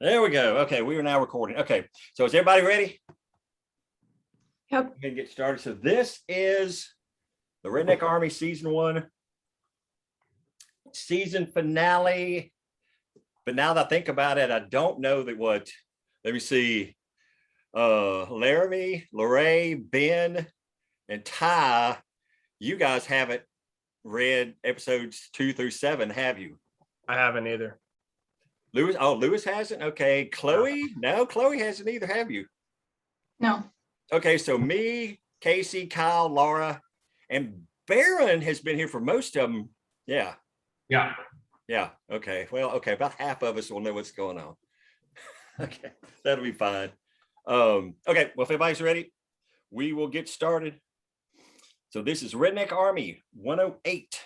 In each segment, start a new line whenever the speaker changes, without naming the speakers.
There we go. Okay, we are now recording. Okay, so is everybody ready?
Yep.
Go ahead and get started. So this is the Redneck Army Season 1 season finale. But now that I think about it, I don't know that what, let me see, Laramie, Lorray, Ben, and Ty, you guys haven't read episodes 2 through 7, have you?
I haven't either.
Lewis, oh, Lewis hasn't? Okay, Chloe? No, Chloe hasn't either, have you?
No.
Okay, so me, Casey, Kyle, Laura, and Baron has been here for most of them. Yeah.
Yeah.
Yeah. Okay. Well, okay. About half of us will know what's going on. Okay. That'll be fine. Okay. Well, if everybody's ready, we will get started. So this is Redneck Army 108.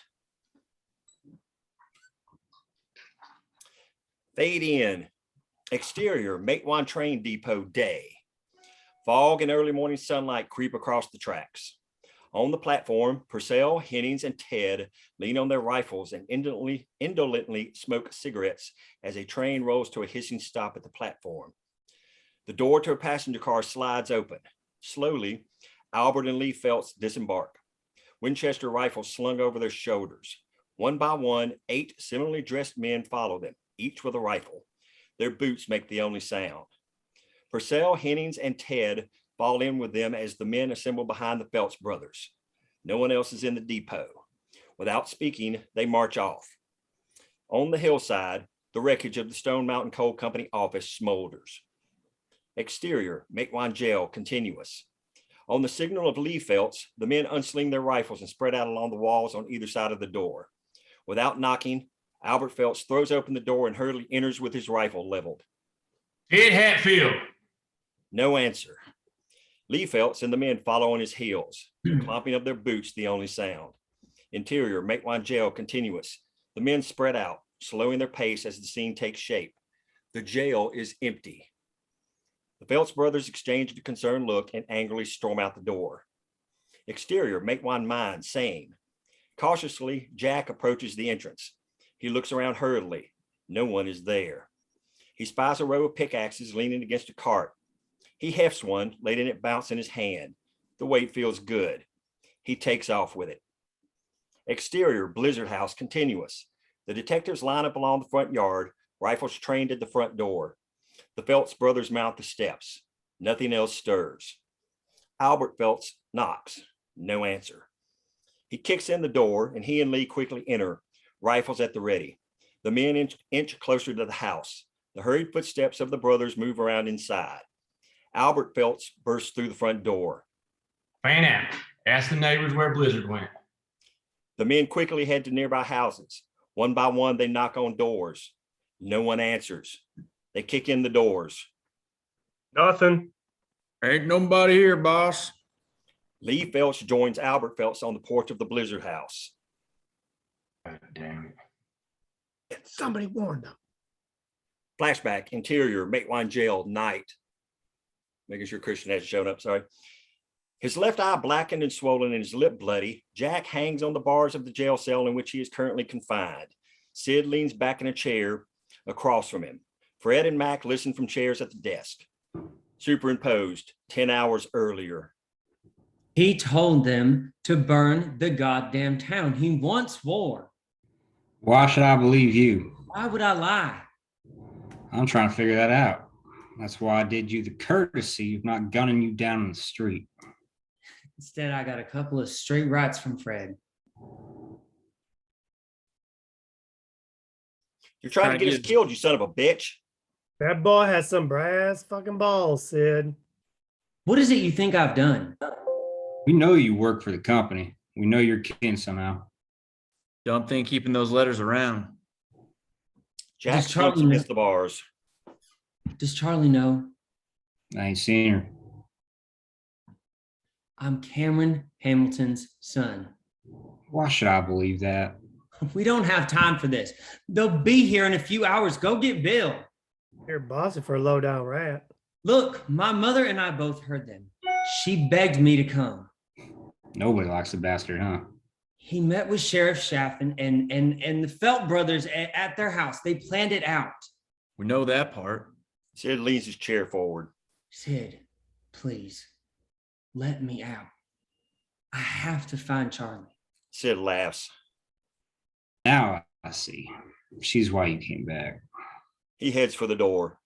Fade in. Exterior, Matewan Train Depot day. Fog and early morning sunlight creep across the tracks. On the platform, Purcell, Hennings, and Ted lean on their rifles and indolently smoke cigarettes as a train rolls to a hissing stop at the platform. The door to a passenger car slides open. Slowly, Albert and Lee Phelps disembark. Winchester rifles slung over their shoulders. One by one, 8 similarly dressed men follow them, each with a rifle. Their boots make the only sound. Purcell, Hennings, and Ted fall in with them as the men assemble behind the Phelps brothers. No one else is in the depot. Without speaking, they march off. On the hillside, the wreckage of the Stone Mountain Coal Company office smolders. Exterior, Matewan Jail, continuous. On the signal of Lee Phelps, the men unsling their rifles and spread out along the walls on either side of the door. Without knocking, Albert Phelps throws open the door and hurriedly enters with his rifle leveled.
Ted Hatfield.
No answer. Lee Phelps and the men follow on his heels, the clomping of their boots the only sound. Interior, Matewan Jail, continuous. The men spread out, slowing their pace as the scene takes shape. The jail is empty. The Phelps brothers exchange a concerned look and angrily storm out the door. Exterior, Matewan Mine, same. Cautiously, Jack approaches the entrance. He looks around hurriedly. No one is there. He spies a row of pickaxes leaning against a cart. He hefts one, letting it bounce in his hand. The weight feels good. He takes off with it. Exterior, Blizzard House, continuous. The detectives line up along the front yard, rifles trained at the front door. The Phelps brothers mount the steps. Nothing else stirs. Albert Phelps knocks. No answer. He kicks in the door, and he and Lee quickly enter, rifles at the ready. The men inch closer to the house. The hurried footsteps of the brothers move around inside. Albert Phelps bursts through the front door.
Fan out. Ask the neighbors where Blizzard went.
The men quickly head to nearby houses. One by one, they knock on doors. No one answers. They kick in the doors.
Nothing.
Ain't nobody here, boss.
Lee Phelps joins Albert Phelps on the porch of the Blizzard House.
God damn it.
Somebody warned them.
Flashback, interior, Matewan Jail, night. Making sure Christian hasn't shown up, sorry. His left eye blackened and swollen and his lip bloody, Jack hangs on the bars of the jail cell in which he is currently confined. Sid leans back in a chair across from him. Fred and Mac listen from chairs at the desk. Superimposed 10 hours earlier.
He told them to burn the goddamn town. He wants war.
Why should I believe you?
Why would I lie?
I'm trying to figure that out. That's why I did you the courtesy of not gunning you down in the street.
Instead, I got a couple of straight rights from Fred.
You're trying to get us killed, you son of a bitch.
That boy has some brass fucking balls, Sid.
What is it you think I've done?
We know you work for the company. We know you're kin somehow.
Don't think keeping those letters around.
Jack
Does
stumps
Charlie-
against the bars.
Does Charlie know?
I ain't seen her.
I'm Cameron Hamilton's son.
Why should I believe that?
We don't have time for this. They'll be here in a few hours. Go get Bill.
You're bossy for a low down rat.
Look, my mother and I both heard them. She begged me to come.
Nobody likes the bastard, huh?
He met with Sheriff Chaffin and the Felt brothers at their house. They planned it out.
We know that part.
Sid leans his chair forward.
Sid, please, let me out. I have to find Charlie.
Sid laughs.
Now I see. She's why you came back.
He heads for the door.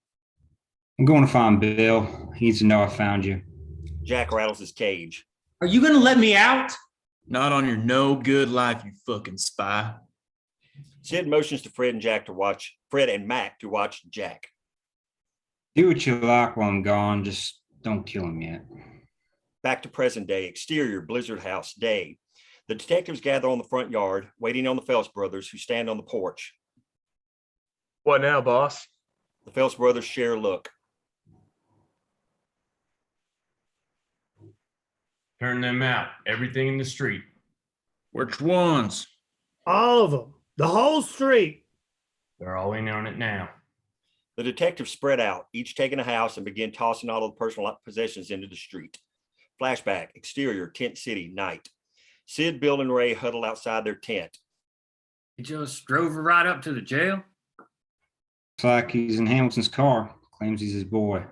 I'm going to find Bill. He needs to know I found you.
Jack rattles his cage.
Are you gonna let me out?
Not on your no good life, you fucking spy.
Sid motions to Fred and Mac to watch Jack.
Do what you like while I'm gone. Just don't kill him yet.
Back to present day, exterior Blizzard House, day. The detectives gather on the front yard, waiting on the Phelps brothers, who stand on the porch.
What now, boss?
The Phelps brothers share a look.
Turn them out. Everything in the street.
Which ones?
All of them. The whole street.
They're all in on it now.
The detectives spread out, each taking a house, and begin tossing all of the personal possessions into the street. Flashback, exterior, Tent City, night. Sid, Bill, and Ray huddle outside their tent.
He just drove her right up to the jail.
Looks like he's in Hamilton's car. Claims he's his boy.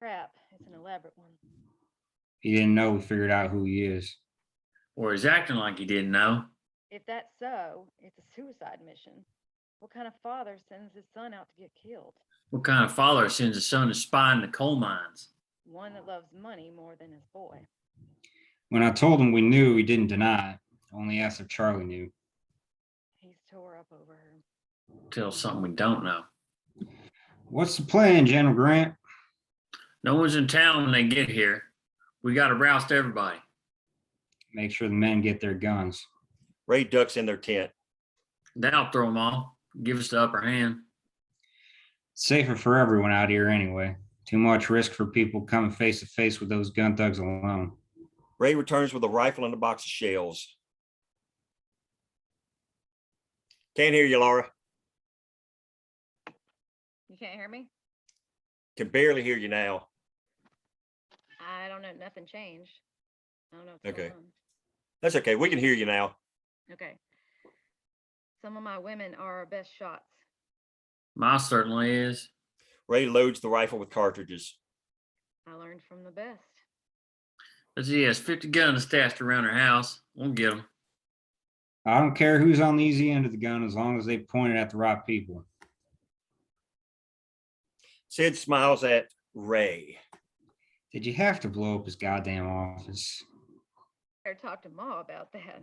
Crap, it's an elaborate one.
He didn't know we figured out who he is.
Or he's acting like he didn't know.
If that's so, it's a suicide mission. What kind of father sends his son out to get killed?
What kind of father sends his son to spy in the coal mines?
One that loves money more than his boy.
When I told him we knew, he didn't deny it. Only asked if Charlie knew.
He's tore up over her.
Tell something we don't know.
What's the plan, General Grant?
No one's in town when they get here. We gotta roust everybody.
Make sure the men get their guns.
Ray ducks in their tent.
That'll throw them all. Give us the upper hand.
Safer for everyone out here anyway. Too much risk for people coming face to face with those gun thugs alone.
Ray returns with a rifle and a box of shells. Can't hear you, Laura.
You can't hear me?
Can barely hear you now.
I don't know. Nothing changed. I don't know what's
Okay.
going on.
That's okay. We can hear you now.
Okay. Some of my women are our best shots.
Mine certainly is.
Ray loads the rifle with cartridges.
I learned from the best.
But he has 50 guns stashed around her house. We'll get them.
I don't care who's on the easy end of the gun as long as they point it at the right people.
Sid smiles at Ray.
Did you have to blow up his goddamn office?
I talked to Ma about that.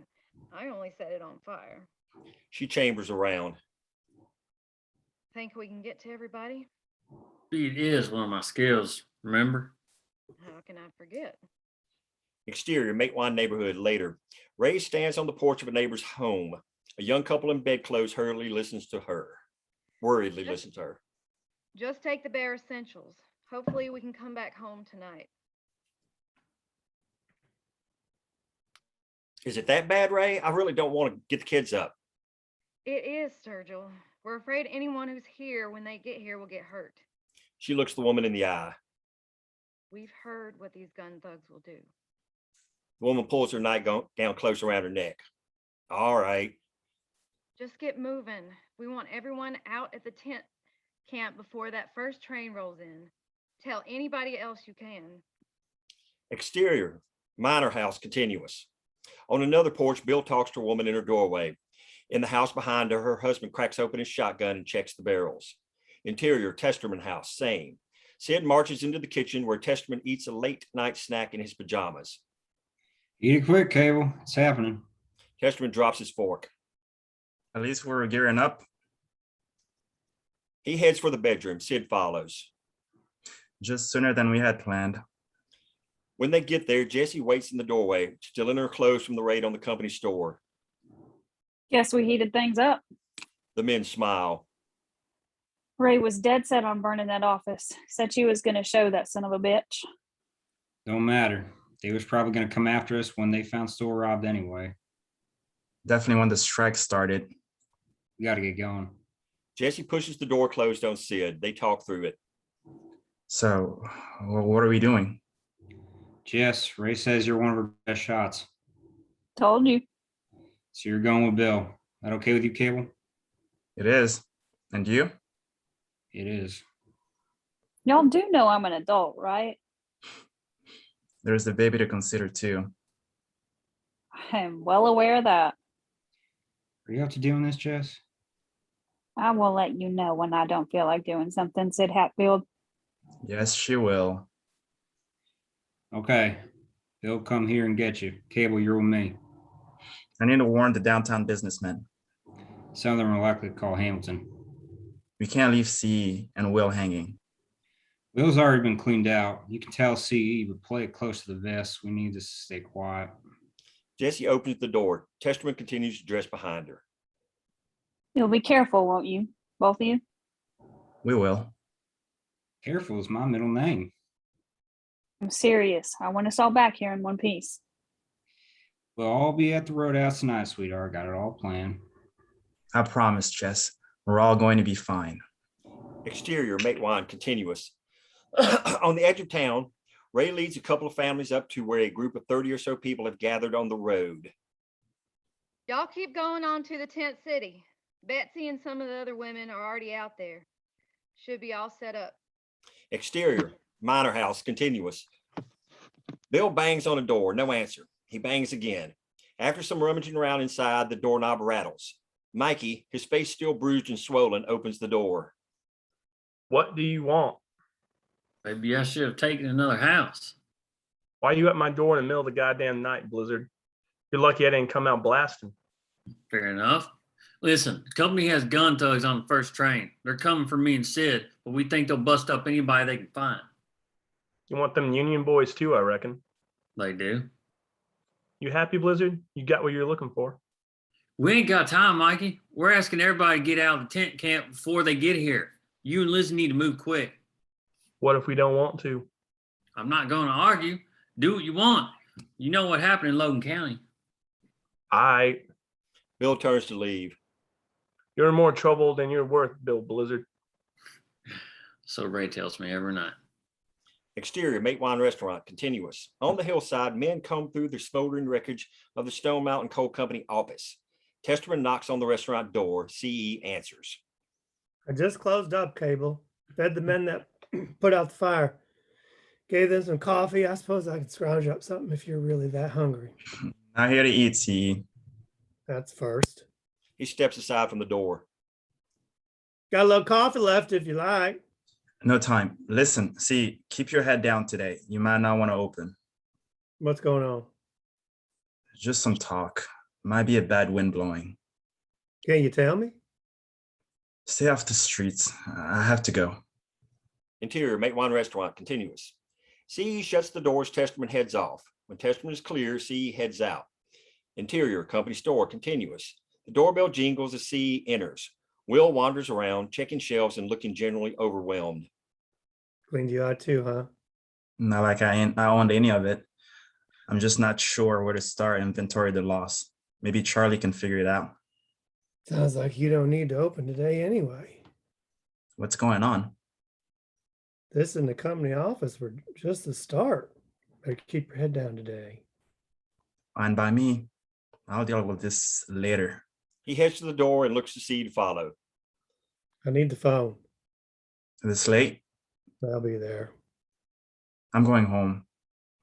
I only set it on fire.
She chambers around.
Think we can get to everybody?
Speed is one of my skills, remember?
How can I forget?
Exterior, Matewan neighborhood, later. Ray stands on the porch of a neighbor's home. A young couple in bedclothes worriedly listens to her.
Just take the bare essentials. Hopefully we can come back home tonight.
Is it that bad, Ray? I really don't want to get the kids up.
It is, Sturgill. We're afraid anyone who's here when they get here will get hurt.
She looks the woman in the eye.
We've heard what these gun thugs will do.
The woman pulls her nightgown close around her neck. All right.
Just get moving. We want everyone out at the tent camp before that first train rolls in. Tell anybody else you can.
Exterior, minor house, continuous. On another porch, Bill talks to a woman in her doorway. In the house behind her, her husband cracks open his shotgun and checks the barrels. Interior, Testerman house, same. Sid marches into the kitchen where Testerman eats a late night snack in his pajamas.
Eat it quick, Cable. It's happening.
Testerman drops his fork.
At least we're gearing up.
He heads for the bedroom. Sid follows.
Just sooner than we had planned.
When they get there, Jessie waits in the doorway, still in her clothes from the raid on the company store.
Guess we heated things up.
The men smile.
Ray was dead set on burning that office. Said she was going to show that son of a bitch.
Don't matter. They was probably going to come after us when they found store robbed anyway.
Definitely when the strike started.
We got to get going.
Jessie pushes the door closed on Sid. They talk through it.
So, what are we doing?
Jess, Ray says you're one of her best shots.
Told you.
So you're going with Bill. That okay with you, Cable?
It is. And you?
It is.
Y'all do know I'm an adult, right?
There's the baby to consider too.
I am well aware of that.
Are you up to doing this, Jess?
I will let you know when I don't feel like doing something, said Hatfield.
Yes, she will.
Okay. They'll come here and get you. Cable, you're with me.
I need to warn the downtown businessmen.
Some of them are likely to call Hamilton.
We can't leave CE and Will hanging.
Will's already been cleaned out. You can tell CE, but play it close to the vest. We need to stay quiet.
Jesse opens the door. Testerman continues to dress behind her.
You'll be careful, won't you? Both of you?
We will.
Careful is my middle name.
I'm serious. I want us all back here in one piece.
We'll all be at the Roadhouse tonight, sweetheart. Got it all planned.
I promise, Jess. We're all going to be fine.
Exterior, make wine continuous. On the edge of town, Ray leads a couple of families up to where a group of 30 or so people have gathered on the road.
Y'all keep going on to the tent city. Betsy and some of the other women are already out there. Should be all set up.
Exterior, minor house continuous. Bill bangs on a door, no answer. He bangs again. After some rummaging around inside, the doorknob rattles. Mikey, his face still bruised and swollen, opens the door.
What do you want?
Maybe I should have taken another house.
Why are you at my door in the middle of the goddamn night, Blizzard? You're lucky I didn't come out blasting.
Fair enough. Listen, the company has gun thugs on the first train. They're coming for me and Sid, but we think they'll bust up anybody they can find.
You want them Union boys too, I reckon.
They do.
You happy, Blizzard? You got what you're looking for.
We ain't got time, Mikey. We're asking everybody to get out of the tent camp before they get here. You and Lizzie need to move quick.
What if we don't want to?
I'm not going to argue. Do what you want. You know what happened in Logan County.
Bill turns to leave.
You're in more trouble than you're worth, Bill Blizzard.
So Ray tells me every night.
Exterior, make wine restaurant continuous. On the hillside, men comb through the smoldering wreckage of the Stone Mountain Coal Company office. Testerman knocks on the restaurant door. CE answers.
I just closed up, Cable. Fed the men that put out the fire. Gave them some coffee. I suppose I could scrounge up something if you're really that hungry.
Not here to eat, CE.
That's first.
He steps aside from the door.
Got a little coffee left if you like.
No time. Listen, see, keep your head down today. You might not want to open.
What's going on?
Just some talk. Might be a bad wind blowing.
Can you tell me?
Stay off the streets. I have to go.
Interior, make wine restaurant continuous. CE shuts the doors. Testerman heads off. When Testerman is clear, CE heads out. Interior, company store continuous. The doorbell jingles as CE enters. Will wanders around, checking shelves and looking generally overwhelmed.
Cleaned you out too, huh?
Not like I owned any of it. I'm just not sure where to start inventory the loss. Maybe Charlie can figure it out.
Sounds like you don't need to open today anyway.
What's going on?
This and the company office were just the start. Better keep your head down today.
Fine by me. I'll deal with this later.
He heads to the door and looks to CE to follow.
I need the phone.
This late?
I'll be there.
I'm going home.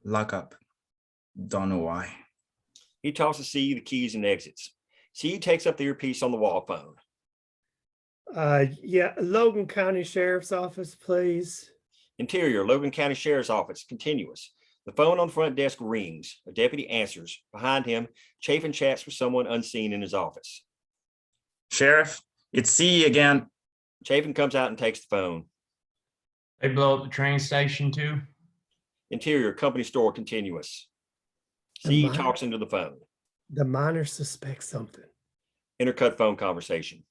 Lock up. Don't know why.
He tosses CE the keys and exits. CE takes up the earpiece on the wall phone.
Yeah, Logan County Sheriff's Office, please.
Interior, Logan County Sheriff's Office, continuous. The phone on the front desk rings. A deputy answers. Behind him, Chafin chats with someone unseen in his office.
Sheriff, it's CE again.
Chafin comes out and takes the phone.
They blow up the train station too.
Interior, company store, continuous. CE talks into the phone.
The miners suspect something.
Intercut phone conversation.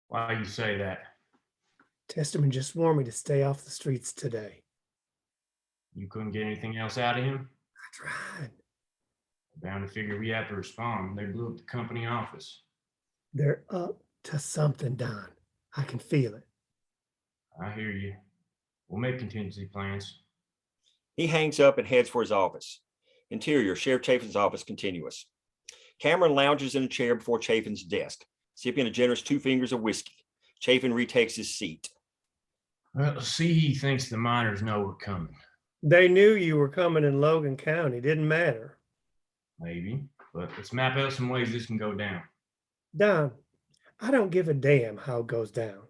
Why you say that?
Testerman just warned me to stay off the streets today.
You couldn't get anything else out of him?
I tried.
Bound to figure we have to respond. They blew up the company office.
They're up to something, Don. I can feel it.
I hear you. We'll make contingency plans.
He hangs up and heads for his office. Interior, Sheriff Chafin's office, continuous. Cameron lounges in a chair before Chafin's desk, sipping a generous 2 fingers of whiskey. Chafin retakes his seat.
Well, see, he thinks the miners know we're coming.
They knew you were coming in Logan County. Didn't matter.
Maybe, but let's map out some ways this can go down.
Don, I don't give a damn how it goes down.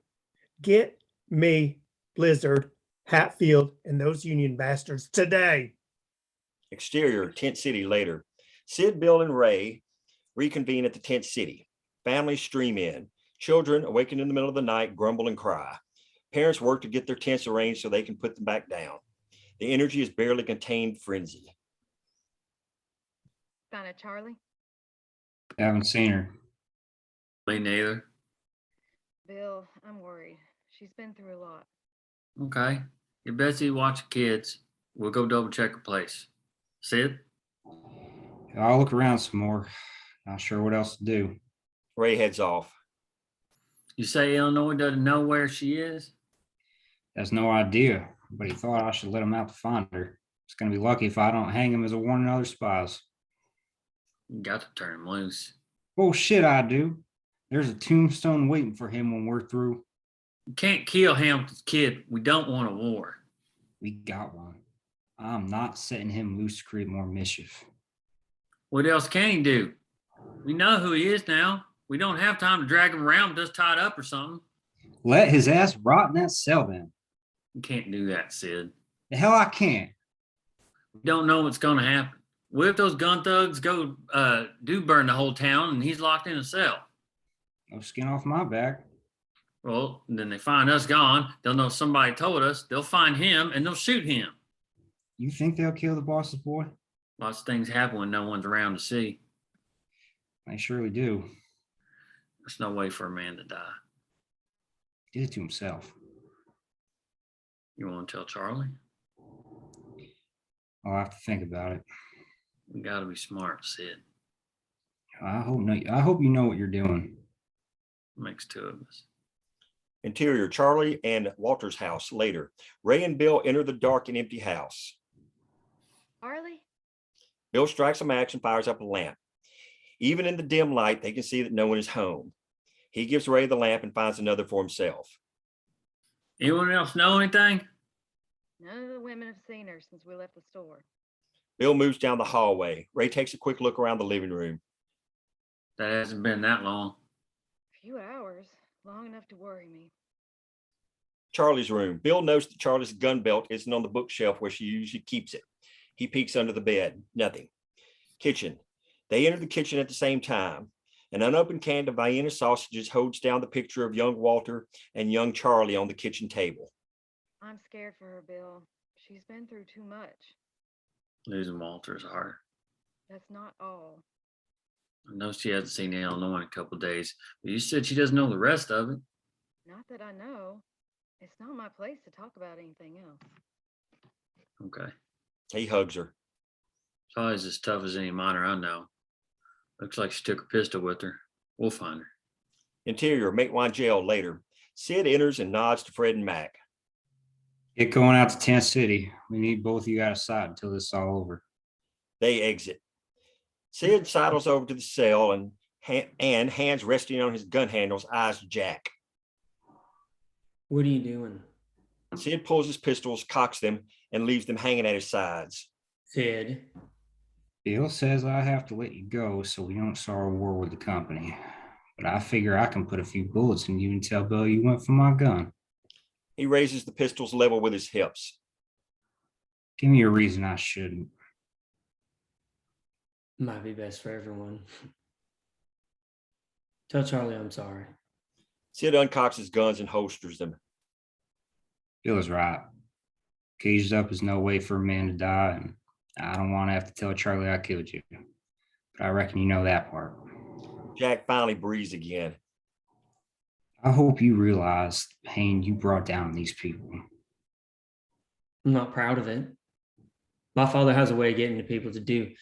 Get me Blizzard, Hatfield, and those Union bastards today.
Exterior, Tent City later. Sid, Bill, and Ray reconvene at the tent city. Families stream in. Children, awakened in the middle of the night, grumble and cry. Parents work to get their tents arranged so they can put them back down. The energy is barely contained frenzy.
Found a Charlie?
Haven't seen her.
Me neither.
Bill, I'm worried. She's been through a lot.
Okay. You Betsy watch the kids. We'll go double check her place. Sid?
I'll look around some more. Not sure what else to do.
Ray heads off.
You say Illinois doesn't know where she is?
Has no idea, but he thought I should let him out to find her. It's gonna be lucky if I don't hang him as a warning to other spies.
You got to turn him loose.
Oh shit, I do. There's a tombstone waiting for him when we're through.
You can't kill Hamilton's kid. We don't want a war.
We got one. I'm not setting him loose to create more mischief.
What else can he do? We know who he is now. We don't have time to drag him around with us tied up or something.
Let his ass rot in that cell then.
You can't do that, Sid.
The hell I can't.
We don't know what's going to happen. What if those gun thugs do burn the whole town and he's locked in a cell?
No skin off my back.
Well, then they find us gone. They'll know somebody told us. They'll find him and they'll shoot him.
You think they'll kill the boss's boy?
Lots of things happen when no one's around to see.
They surely do.
There's no way for a man to die.
He did it to himself.
You want to tell Charlie?
I'll have to think about it.
You got to be smart, Sid.
I hope you know what you're doing.
Makes two of us.
Interior, Charlie and Walter's house later. Ray and Bill enter the dark and empty house.
Charlie?
Bill strikes a match and fires up a lamp. Even in the dim light, they can see that no one is home. He gives Ray the lamp and finds another for himself.
Anyone else know anything?
None of the women have seen her since we left the store.
Bill moves down the hallway. Ray takes a quick look around the living room.
That hasn't been that long.
A few hours, long enough to worry me.
Charlie's room. Bill notes that Charlie's gun belt isn't on the bookshelf where she usually keeps it. He peeks under the bed. Nothing. Kitchen. They enter the kitchen at the same time. An unopened can of Vienna sausages holds down the picture of young Walter and young Charlie on the kitchen table.
I'm scared for her, Bill. She's been through too much.
Losing Walter's hard.
That's not all.
I know she hasn't seen Illinois in a couple of days, but you said she doesn't know the rest of it.
Not that I know. It's not my place to talk about anything else.
Okay.
He hugs her.
Charlie's as tough as any miner I know. Looks like she took her pistol with her. We'll find her.
Interior, Matewan jail later. Sid enters and nods to Fred and Mac.
Get going out to Tent City. We need both of you out of sight until this is all over.
They exit. Sid sidles over to the cell and hands resting on his gun handles, eyes Jack.
What are you doing?
Sid pulls his pistols, cocks them, and leaves them hanging at his sides.
Sid.
Bill says I have to let you go so we don't start a war with the company. But I figure I can put a few bullets in you and tell Bill you went for my gun.
He raises the pistols level with his hips.
Give me a reason I shouldn't.
Might be best for everyone. Tell Charlie I'm sorry.
Sid uncocks his guns and holsters them.
Bill is right. Caged up is no way for a man to die, and I don't want to have to tell Charlie I killed you. But I reckon you know that part.
Jack finally breathes again.
I hope you realize the pain you brought down on these people.
I'm not proud of it. My father has a way of getting the people to do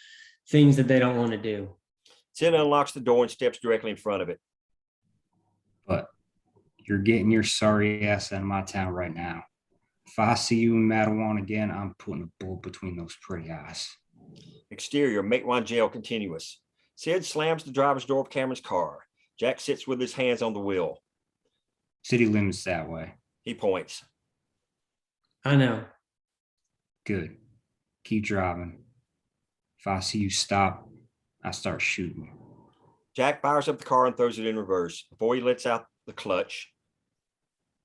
things that they don't want to do.
Sid unlocks the door and steps directly in front of it.
But you're getting your sorry ass out of my town right now. If I see you in Mattawan again, I'm putting a bullet between those pretty eyes.
Exterior, Matewan jail continuous. Sid slams the driver's door of Cameron's car. Jack sits with his hands on the wheel.
City limits that way.
He points.
I know.
Good. Keep driving. If I see you stop, I start shooting.
Jack fires up the car and throws it in reverse. Before he lets out the clutch,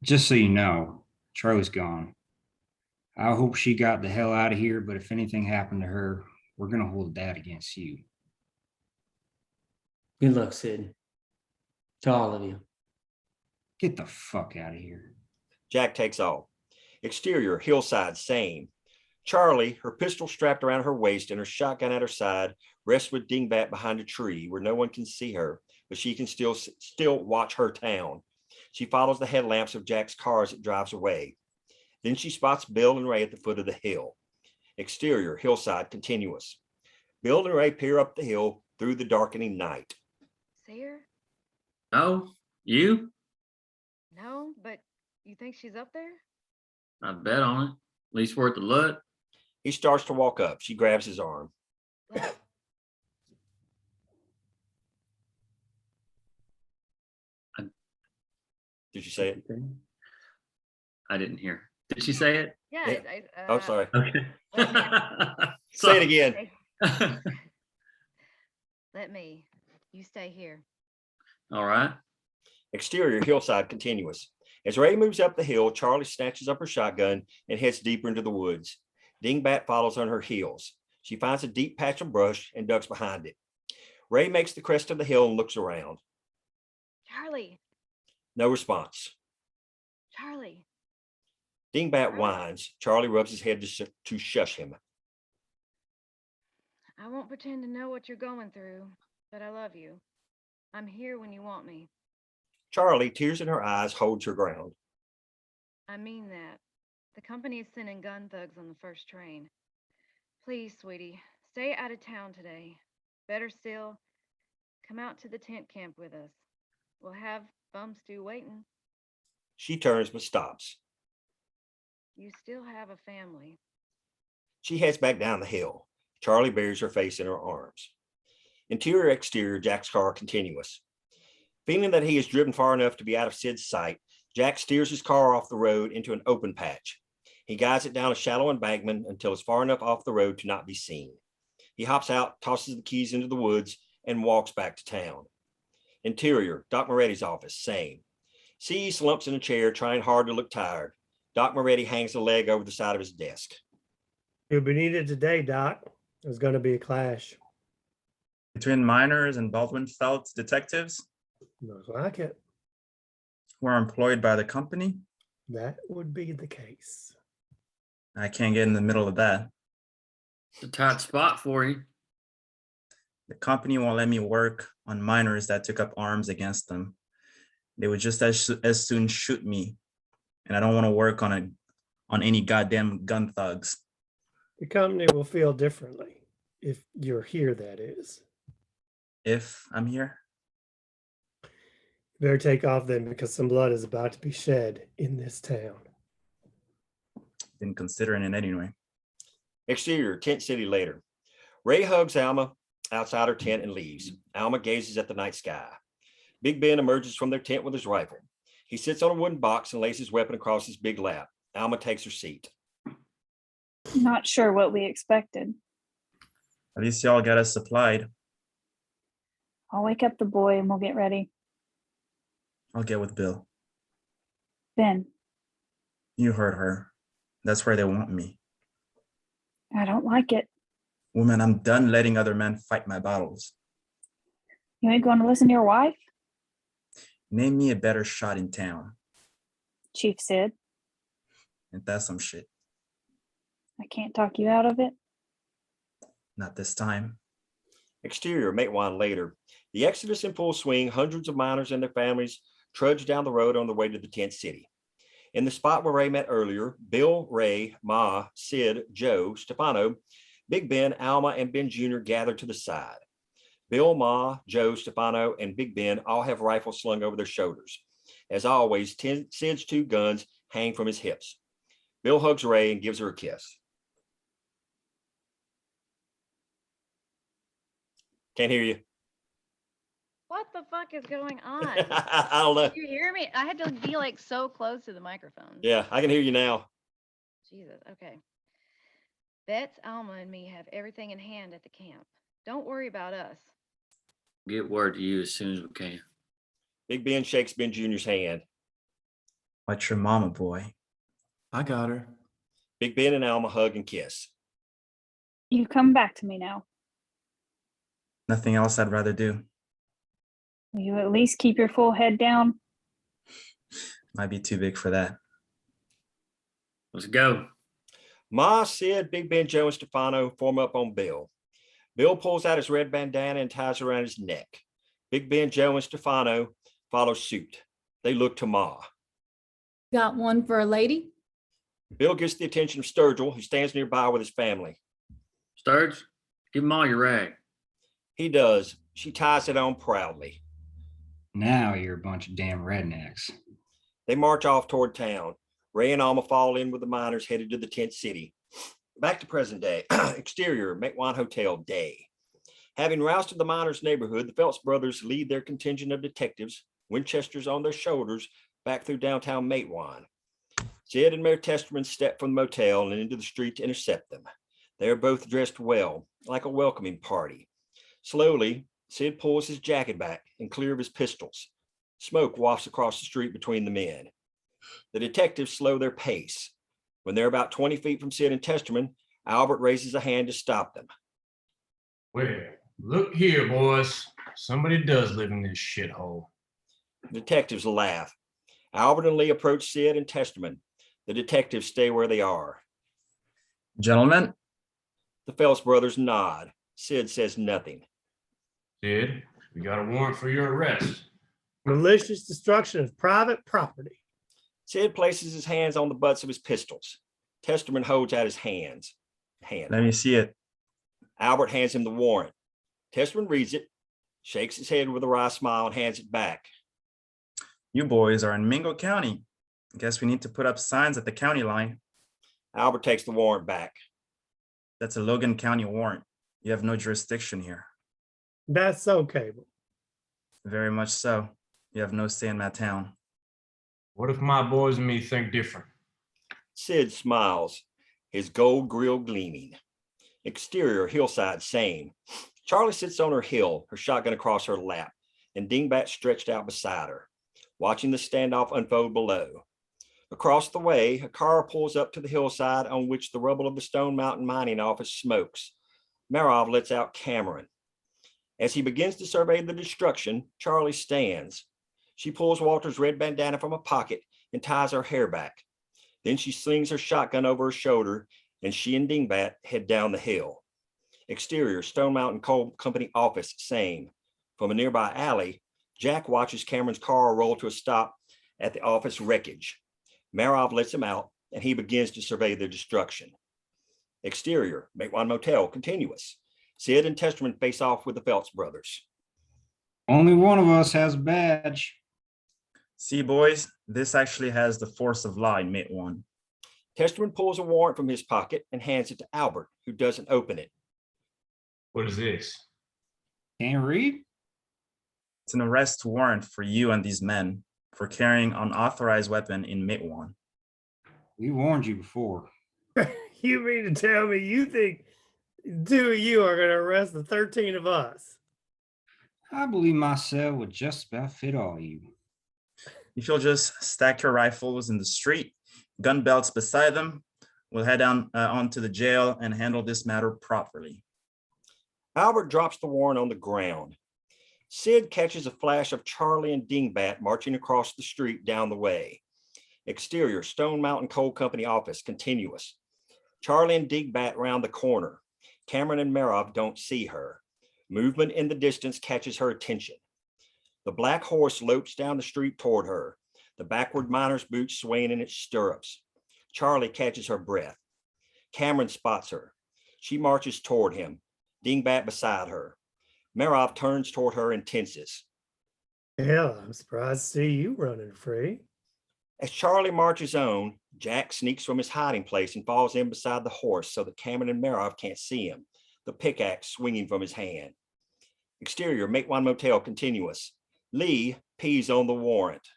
Just so you know, Charlie's gone. I hope she got the hell out of here, but if anything happened to her, we're going to hold that against you.
Good luck, Sid. To all of you.
Get the fuck out of here.
Jack takes off. Exterior, hillside, same. Charlie, her pistol strapped around her waist and her shotgun at her side, rests with Dingbat behind a tree where no one can see her, but she can still watch her town. She follows the headlamps of Jack's car as it drives away. Then she spots Bill and Ray at the foot of the hill. Exterior, hillside, continuous. Bill and Ray peer up the hill through the darkening night.
See her?
No, you?
No, but you think she's up there?
I bet on it. At least worth a look.
He starts to walk up. She grabs his arm.
Look,
Did you say it?
I didn't hear. Did she say it?
yeah.
Yeah.
I,
Oh, sorry.
Okay.
Say it again.
Let me. You stay here.
All right.
Exterior, hillside, continuous. As Ray moves up the hill, Charlie snatches up her shotgun and heads deeper into the woods. Dingbat follows on her heels. She finds a deep patch of brush and ducks behind it. Ray makes the crest of the hill and looks around.
Charlie,
No response.
Charlie.
Dingbat whines. Charlie rubs his head to shush him.
I won't pretend to know what you're going through, but I love you. I'm here when you want me.
Charlie, tears in her eyes, holds her ground.
I mean that. The company is sending gun thugs on the first train. Please, sweetie, stay out of town today. Better still, come out to the tent camp with us. We'll have bum stew waiting.
She turns but stops.
You still have a family.
She heads back down the hill. Charlie buries her face in her arms. Interior, exterior, Jack's car continuous. Feeling that he is driven far enough to be out of Sid's sight, Jack steers his car off the road into an open patch. He guides it down a shallow embankment until it's far enough off the road to not be seen. He hops out, tosses the keys into the woods, and walks back to town. Interior, Doc Moretti's office, same. C slumps in a chair, trying hard to look tired. Doc Moretti hangs a leg over the side of his desk.
You'll be needed today, Doc. There's going to be a clash.
Between miners and Baldwin Felt detectives
Looks like it.
who are employed by the company.
That would be the case.
I can't get in the middle of that.
It's a tight spot for you.
The company won't let me work on miners that took up arms against them. They would just as soon shoot me. And I don't want to work on any goddamn gun thugs.
The company will feel differently if you're here, that is.
If I'm here,
You better take off then because some blood is about to be shed in this town.
didn't consider it anyway.
Exterior, tent city later. Ray hugs Alma outside her tent and leaves. Alma gazes at the night sky. Big Ben emerges from their tent with his rifle. He sits on a wooden box and lays his weapon across his big lap. Alma takes her seat.
Not sure what we expected.
At least y'all got us supplied.
I'll wake up the boy and we'll get ready.
I'll get with Bill.
Ben,
You heard her. That's where they want me.
I don't like it.
Woman, I'm done letting other men fight my battles.
You ain't going to listen to your wife?
Name me a better shot in town.
Chief said.
And that's some shit.
I can't talk you out of it.
Not this time.
Exterior, Matewan later. The exodus in full swing. Hundreds of miners and their families trudge down the road on the way to the tent city. In the spot where Ray met earlier, Bill, Ray, Ma, Sid, Joe, Stefano, Big Ben, Alma, and Ben Jr. gather to the side. Bill, Ma, Joe, Stefano, and Big Ben all have rifles slung over their shoulders. As always, Sid's two guns hang from his hips. Bill hugs Ray and gives her a kiss. Can't hear you.
What the fuck is going on?
I don't know.
Did you hear me? I had to be like so close to the microphone.
Yeah, I can hear you now.
Jesus, okay. Betts, Alma, and me have everything in hand at the camp. Don't worry about us.
Get word to you as soon as we can.
Big Ben shakes Ben Jr.'s hand.
What's your mama, boy?
I got her.
Big Ben and Alma hug and kiss.
You come back to me now.
Nothing else I'd rather do.
Will you at least keep your full head down?
Might be too big for that.
Let's go.
Ma, Sid, Big Ben, Joe, and Stefano form up on Bill. Bill pulls out his red bandana and ties it around his neck. Big Ben, Joe, and Stefano follow suit. They look to Ma.
Got one for a lady?
Bill gets the attention of Sturgill, who stands nearby with his family.
Sturge, give them all your rag.
He does. She ties it on proudly.
Now you're a bunch of damn rednecks.
They march off toward town. Ray and Alma fall in with the miners headed to the tent city. Back to present day. Exterior, Matewan Hotel, day. Having roused the miners' neighborhood, the Phelps brothers lead their contingent of detectives, Winchesters on their shoulders, back through downtown Matewan. Sid and Mayor Testerman step from the motel and into the street to intercept them. They are both dressed well, like a welcoming party. Slowly, Sid pulls his jacket back and clear of his pistols. Smoke wafts across the street between the men. The detectives slow their pace. When they're about 20 feet from Sid and Testerman, Albert raises a hand to stop them.
Well, look here, boys. Somebody does live in this shithole.
The detectives laugh. Albert and Lee approach Sid and Testerman. The detectives stay where they are.
Gentlemen,
The Phelps brothers nod. Sid says nothing.
Sid, we got a warrant for your arrest.
Malicious destruction of private property.
Sid places his hands on the butts of his pistols. Testerman holds out his hand.
let me see it.
Albert hands him the warrant. Testerman reads it, shakes his head with a wry smile, and hands it back.
You boys are in Mingo County. Guess we need to put up signs at the county line.
Albert takes the warrant back.
That's a Logan County warrant. You have no jurisdiction here.
That's so, Cable.
Very much so. You have no say in my town.
What if my boys and me think different?
Sid smiles, his gold grill gleaming. Exterior, hillside, same. Charlie sits on her hill, her shotgun across her lap, and Dingbat stretched out beside her, watching the standoff unfold below. Across the way, a car pulls up to the hillside on which the rubble of the Stone Mountain mining office smokes. Marov lets out Cameron. As he begins to survey the destruction, Charlie stands. She pulls Walter's red bandana from a pocket and ties her hair back. Then she slings her shotgun over her shoulder, and she and Dingbat head down the hill. Exterior, Stone Mountain Coal Company office, same. From a nearby alley, Jack watches Cameron's car roll to a stop at the office wreckage. Marov lets him out, and he begins to survey the destruction. Exterior, Matewan Motel, continuous. Sid and Testerman face off with the Phelps brothers.
Only one of us has a badge.
See, boys, this actually has the force of law in Matewan.
Testerman pulls a warrant from his pocket and hands it to Albert, who doesn't open it.
What is this?
Can't read?
It's an arrest warrant for you and these men for carrying unauthorized weapon in Matewan.
We warned you before.
You mean to tell me you think 2 of you are going to arrest the 13 of us?
I believe my cell would just about fit all of you.
If you'll just stack your rifles in the street, gun belts beside them, we'll head down onto the jail and handle this matter properly.
Albert drops the warrant on the ground. Sid catches a flash of Charlie and Dingbat marching across the street down the way. Exterior, Stone Mountain Coal Company office, continuous. Charlie and Dingbat round the corner. Cameron and Marov don't see her. Movement in the distance catches her attention. The black horse lopes down the street toward her, the backward miner's boots swaying in its stirrups. Charlie catches her breath. Cameron spots her. She marches toward him, Dingbat beside her. Marov turns toward her and tenses.
Hell, I'm surprised to see you running free.
As Charlie marches on, Jack sneaks from his hiding place and falls in beside the horse so that Cameron and Marov can't see him, the pickaxe swinging from his hand. Exterior, Matewan Motel, continuous. Lee pees on the warrant.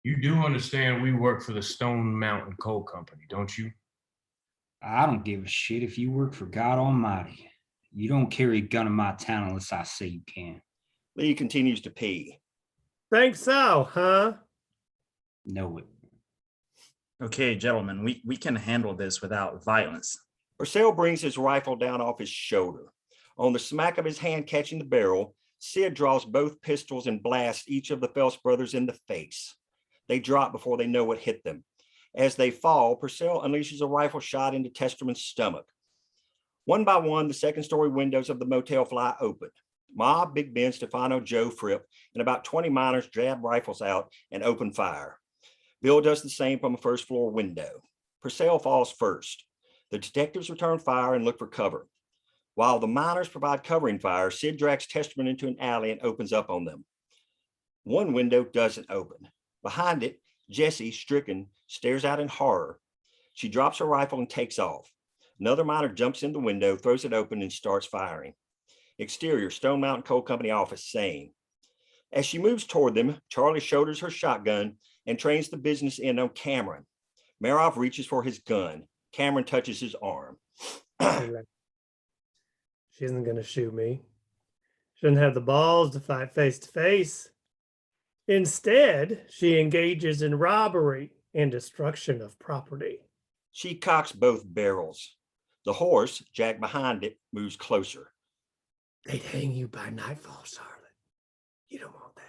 You do understand we work for the Stone Mountain Coal Company, don't you?
I don't give a shit if you work for God Almighty. You don't carry a gun in my town unless I say you can.
Lee continues to pee.
Think so, huh?
Know it.
Okay, gentlemen, we can handle this without violence.
Purcell brings his rifle down off his shoulder. On the smack of his hand catching the barrel, Sid draws both pistols and blasts each of the Phelps brothers in the face. They drop before they know what hit them. As they fall, Purcell unleashes a rifle shot into Testerman's stomach. One by one, the second-story windows of the motel fly open. Ma, Big Ben, Stefano, Joe, Fripp, and about 20 miners jab rifles out and open fire. Bill does the same from a first-floor window. Purcell falls first. The detectives return fire and look for cover. While the miners provide covering fire, Sid drags Testerman into an alley and opens up on them. One window doesn't open. Behind it, Jessie, stricken, stares out in horror. She drops her rifle and takes off. Another miner jumps in the window, throws it open, and starts firing. Exterior, Stone Mountain Coal Company office, same. As she moves toward them, Charlie shoulders her shotgun and trains the business end on Cameron. Marov reaches for his gun. Cameron touches his arm.
She isn't going to shoot me. She doesn't have the balls to fight face to face. Instead, she engages in robbery and destruction of property.
She cocks both barrels. The horse, Jack behind it, moves closer.
They'd hang you by nightfall, Charlotte. You don't want that.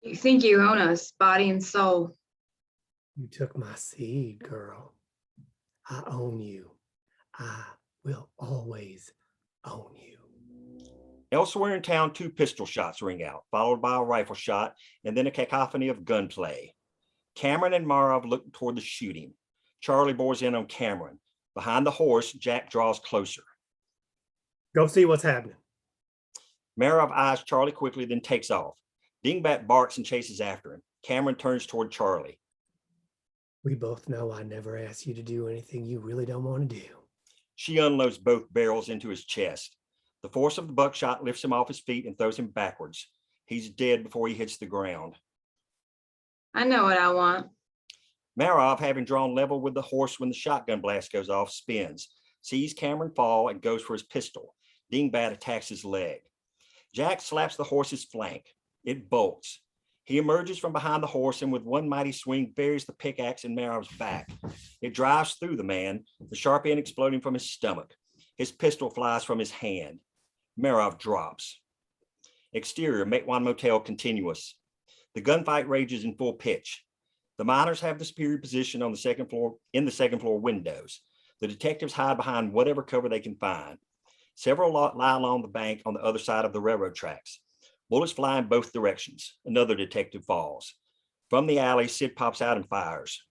You think you own us, body and soul.
You took my seed, girl. I own you. I will always own you.
Elsewhere in town, 2 pistol shots ring out, followed by a rifle shot, and then a cacophony of gunplay. Cameron and Marov look toward the shooting. Charlie bores in on Cameron. Behind the horse, Jack draws closer.
Go see what's happening.
Marov eyes Charlie quickly, then takes off. Dingbat barks and chases after him. Cameron turns toward Charlie.
We both know I never asked you to do anything you really don't want to do.
She unloads both barrels into his chest. The force of the buckshot lifts him off his feet and throws him backwards. He's dead before he hits the ground.
I know what I want.
Marov, having drawn level with the horse when the shotgun blast goes off, spins, sees Cameron fall, and goes for his pistol. Dingbat attacks his leg. Jack slaps the horse's flank. It bolts. He emerges from behind the horse and with one mighty swing buries the pickaxe in Marov's back. It drives through the man, the sharp end exploding from his stomach. His pistol flies from his hand. Marov drops. Exterior, Matewan Motel continuous. The gunfight rages in full pitch. The miners have the superior position on the second floor, in the second floor windows. The detectives hide behind whatever cover they can find. Several lie along the bank on the other side of the railroad tracks. Bullets fly in both directions. Another detective falls. From the alley, Sid pops out and fires.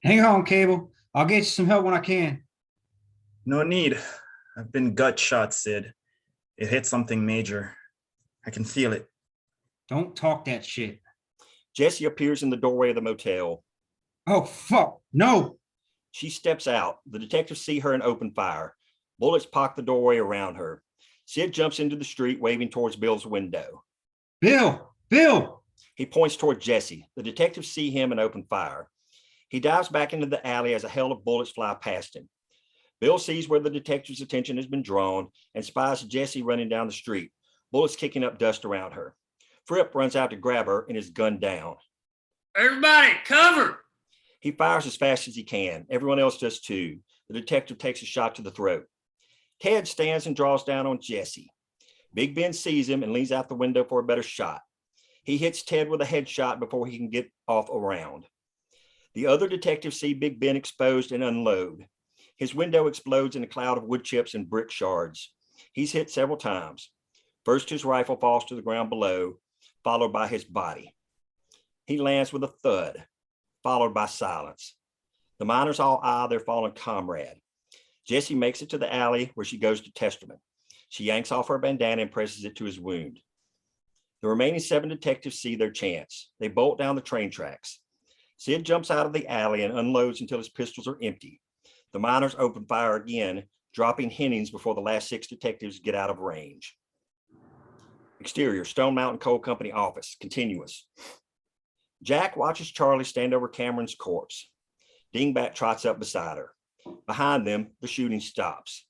Hang on, Cable. I'll get you some help when I can.
No need. I've been gut shot, Sid. It hit something major. I can feel it.
Don't talk that shit.
Jessie appears in the doorway of the motel.
Oh, fuck. No.
She steps out. The detectives see her and open fire. Bullets pock the doorway around her. Sid jumps into the street, waving towards Bill's window.
Bill! Bill!
He points toward Jessie. The detectives see him and open fire. He dives back into the alley as a hail of bullets fly past him. Bill sees where the detective's attention has been drawn and spies Jessie running down the street, bullets kicking up dust around her. Fripp runs out to grab her and is gunned down.
Everybody, cover!
He fires as fast as he can. Everyone else does too. The detective takes a shot to the throat. Ted stands and draws down on Jessie. Big Ben sees him and leans out the window for a better shot. He hits Ted with a headshot before he can get off around. The other detectives see Big Ben exposed and unload. His window explodes in a cloud of wood chips and brick shards. He's hit several times. First, his rifle falls to the ground below, followed by his body. He lands with a thud, followed by silence. The miners all eye their fallen comrade. Jessie makes it to the alley where she goes to Testerman. She yanks off her bandana and presses it to his wound. The remaining 7 detectives see their chance. They bolt down the train tracks. Sid jumps out of the alley and unloads until his pistols are empty. The miners open fire again, dropping Hennings before the last 6 detectives get out of range. Exterior, Stone Mountain Coal Company office, continuous. Jack watches Charlie stand over Cameron's corpse. Dingbat trots up beside her. Behind them, the shooting stops.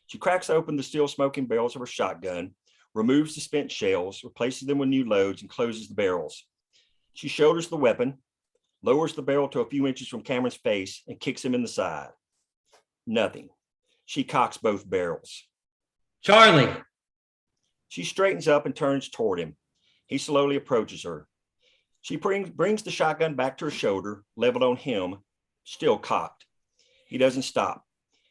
She cracks open the still smoking barrels of her shotgun, removes the spent shells, replaces them with new loads, and closes the barrels. She shoulders the weapon, lowers the barrel to a few inches from Cameron's face, and kicks him in the side. Nothing. She cocks both barrels.
Charlie.
She straightens up and turns toward him. He slowly approaches her. She brings the shotgun back to her shoulder, leveled on him, still cocked. He doesn't stop.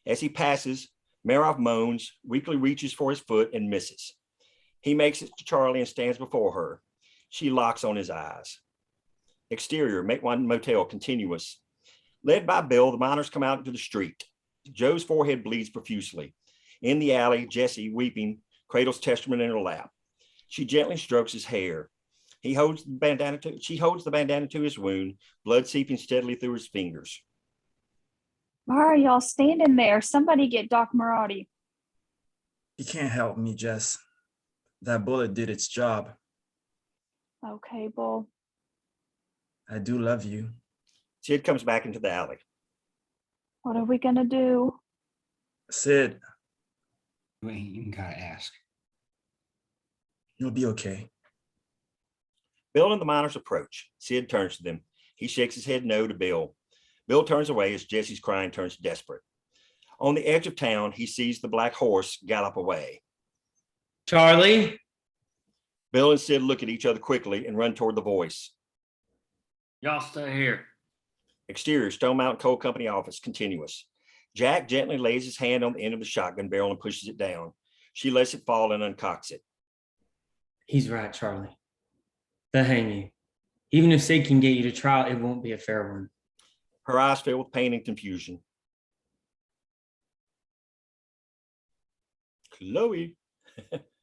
As he passes, Marov moans, weakly reaches for his foot and misses. He makes it to Charlie and stands before her. She locks on his eyes. Exterior, Make One Motel continuous. Led by Bill, the miners come out into the street. Joe's forehead bleeds profusely. In the alley, Jessie, weeping, cradles Testerman in her lap. She gently strokes his hair. She holds the bandana to his wound, blood seeping steadily through his fingers.
Why are y'all standing there? Somebody get Doc Marotti.
You can't help me, Jess. That bullet did its job.
Okay, Bull.
I do love you.
Sid comes back into the alley.
What are we gonna do?
Sid,
You ain't even gotta ask.
you'll be okay.
Bill and the miners approach. Sid turns to them. He shakes his head no to Bill. Bill turns away as Jesse's crying turns desperate. On the edge of town, he sees the black horse gallop away.
Charlie.
Bill and Sid look at each other quickly and run toward the voice.
Y'all stay here.
Exterior, Stone Mountain Coal Company office, continuous. Jack gently lays his hand on the end of the shotgun barrel and pushes it down. She lets it fall and uncocks it.
He's right, Charlie. They'll hang you. Even if Sid can get you to trial, it won't be a fair one.
Her eyes fill with pain and confusion. Chloe.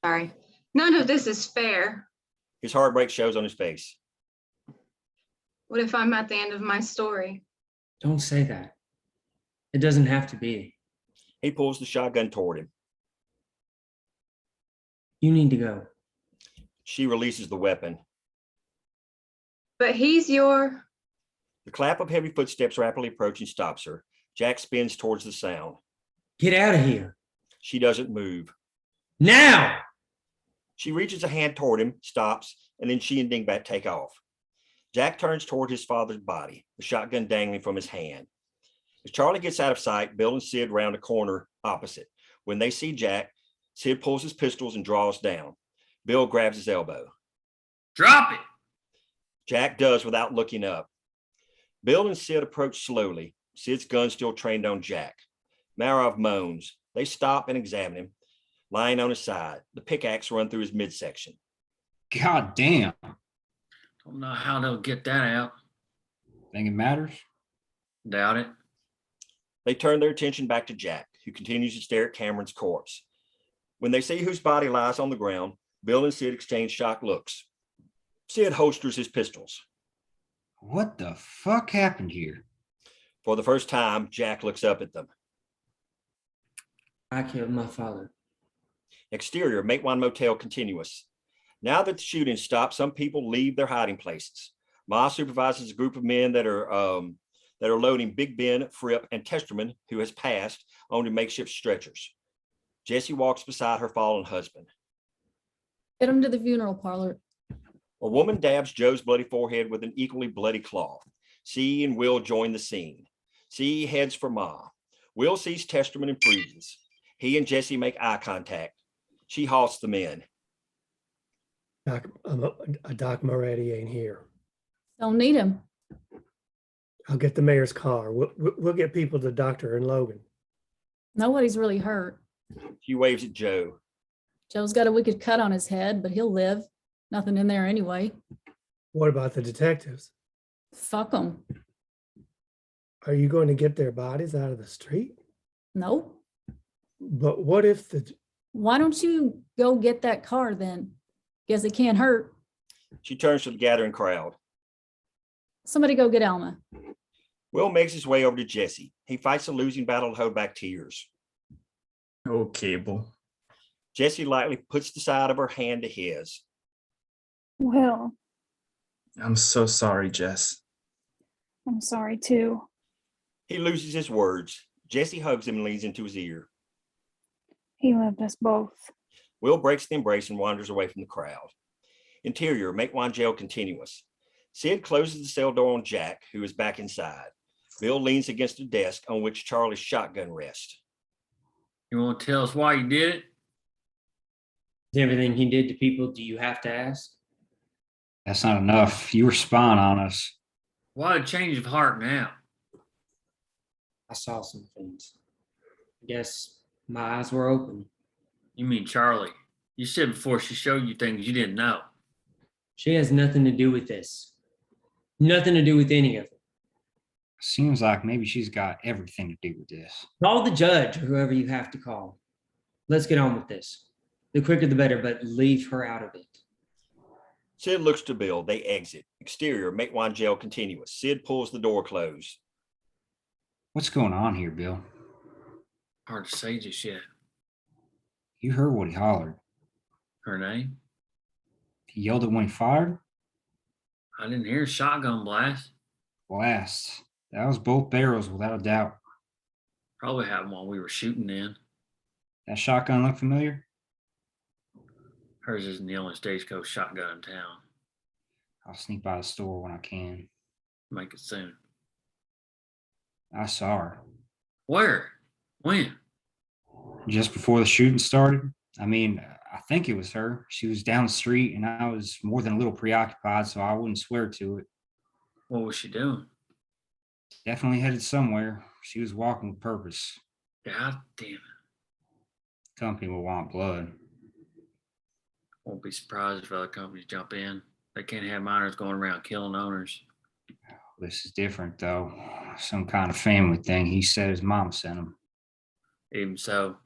Sorry. None of this is fair.
His heartbreak shows on his face.
What if I'm at the end of my story?
Don't say that. It doesn't have to be.
He pulls the shotgun toward him.
You need to go.
She releases the weapon.
But he's your...
The clap of heavy footsteps rapidly approaching stops her. Jack spins towards the sound.
Get out of here.
She doesn't move.
Now!
She reaches a hand toward him, stops, and then she and Dingbat take off. Jack turns toward his father's body, the shotgun dangling from his hand. As Charlie gets out of sight, Bill and Sid round a corner opposite. When they see Jack, Sid pulls his pistols and draws down. Bill grabs his elbow.
Drop it.
Jack does without looking up. Bill and Sid approach slowly, Sid's gun still trained on Jack. Marov moans. They stop and examine him. Lying on his side, the pickaxe run through his midsection.
God damn.
Don't know how they'll get that out.
Think it matters?
Doubt it.
They turn their attention back to Jack, who continues to stare at Cameron's corpse. When they see whose body lies on the ground, Bill and Sid exchange shocked looks. Sid holsters his pistols.
What the fuck happened here?
For the first time, Jack looks up at them.
I killed my father.
Exterior, Make One Motel continuous. Now that the shooting stopped, some people leave their hiding places. Ma supervises a group of men that are loading Big Ben, Fripp, and Testerman, who has passed, onto makeshift stretchers. Jessie walks beside her fallen husband.
Get him to the funeral parlor.
A woman dabs Joe's bloody forehead with an equally bloody cloth. C and Will join the scene. C heads for Ma. Will sees Testerman and freezes. He and Jessie make eye contact. She halts the men.
Doc Moretti ain't here.
Don't need him.
I'll get the mayor's car. We'll get people to the doctor in Logan.
Nobody's really hurt.
She waves at Joe.
Joe's got a wicked cut on his head, but he'll live. Nothing in there anyway.
What about the detectives?
Fuck them.
Are you going to get their bodies out of the street?
No.
But what if the...
Why don't you go get that car then? Guess it can't hurt.
She turns to the gathering crowd.
Somebody go get Alma.
Will makes his way over to Jessie. He fights a losing battle to hold back tears.
Oh, Cable.
Jessie lightly puts the side of her hand to his.
Well,
I'm so sorry, Jess.
I'm sorry too.
He loses his words. Jesse hugs him and leans into his ear.
He loved us both.
Will breaks the embrace and wanders away from the crowd. Interior, Make Wine Jail continuous. Sid closes the cell door on Jack, who is back inside. Bill leans against a desk on which Charlie's shotgun rests.
You want to tell us why you did it?
Everything he did to people, do you have to ask?
That's not enough. You were spying on us.
Why a change of heart now?
I saw some things. I guess my eyes were open.
You mean Charlie? You said before she showed you things you didn't know.
She has nothing to do with this. Nothing to do with any of it.
Seems like maybe she's got everything to do with this.
Call the judge or whoever you have to call. Let's get on with this. The quicker the better, but leave her out of it.
Sid looks to Bill. They exit. Exterior, Make Wine Jail continuous. Sid pulls the door closed.
What's going on here, Bill?
Hard to say just yet.
You heard what he hollered.
Her name?
He yelled it when he fired?
I didn't hear a shotgun blast.
Blast. That was both barrels without a doubt.
Probably happened while we were shooting then.
That shotgun look familiar?
Hers isn't the only stagecoach shotgun in town.
I'll sneak by the store when I can.
Make it soon.
I saw her.
Where? When?
Just before the shooting started. I mean, I think it was her. She was down the street and I was more than a little preoccupied, so I wouldn't swear to it.
What was she doing?
Definitely headed somewhere. She was walking with purpose.
God damn it.
Company will want blood.
Won't be surprised if other companies jump in. They can't have minors going around killing owners.
This is different, though. Some kind of family thing. He said his mom sent him.
Even so,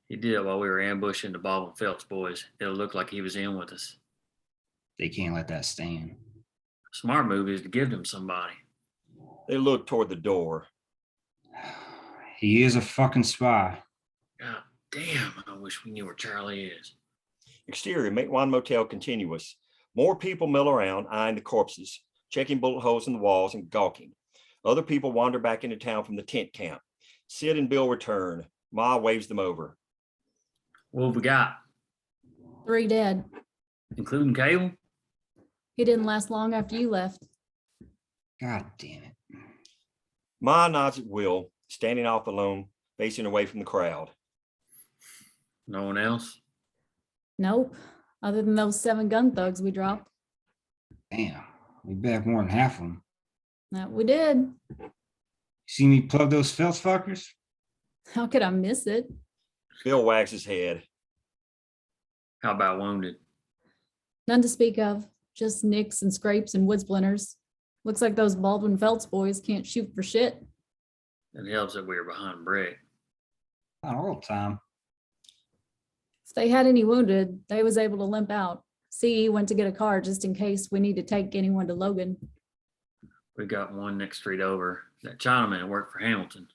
he did it while we were ambushing the Bob and Phelps boys. It'll look like he was in with us.
They can't let that stand.
Smart move is to give them somebody.
They look toward the door.
He is a fucking spy.
God damn, I wish we knew where Charlie is.
Exterior, Make Wine Motel continuous. More people mill around, eyeing the corpses, checking bullet holes in the walls and gawking. Other people wander back into town from the tent camp. Sid and Bill return. Ma waves them over.
What have we got?
3 dead.
Including Cable?
He didn't last long after you left.
God damn it.
Ma nods at Will, standing off alone, facing away from the crowd.
No one else?
Nope. Other than those 7 gun thugs we dropped.
Damn. We back more than half of them.
That we did.
See me plug those Phelps fuckers?
How could I miss it?
Bill wags his head.
How about wounded?
None to speak of. Just nicks and scrapes and wood splinters. Looks like those Baldwin Phelps boys can't shoot for shit.
It helps that we were behind brick.
Not all the time.
If they had any wounded, they was able to limp out. CE went to get a car just in case we need to take anyone to Logan.
We got one next street over. That Chinaman worked for Hamilton.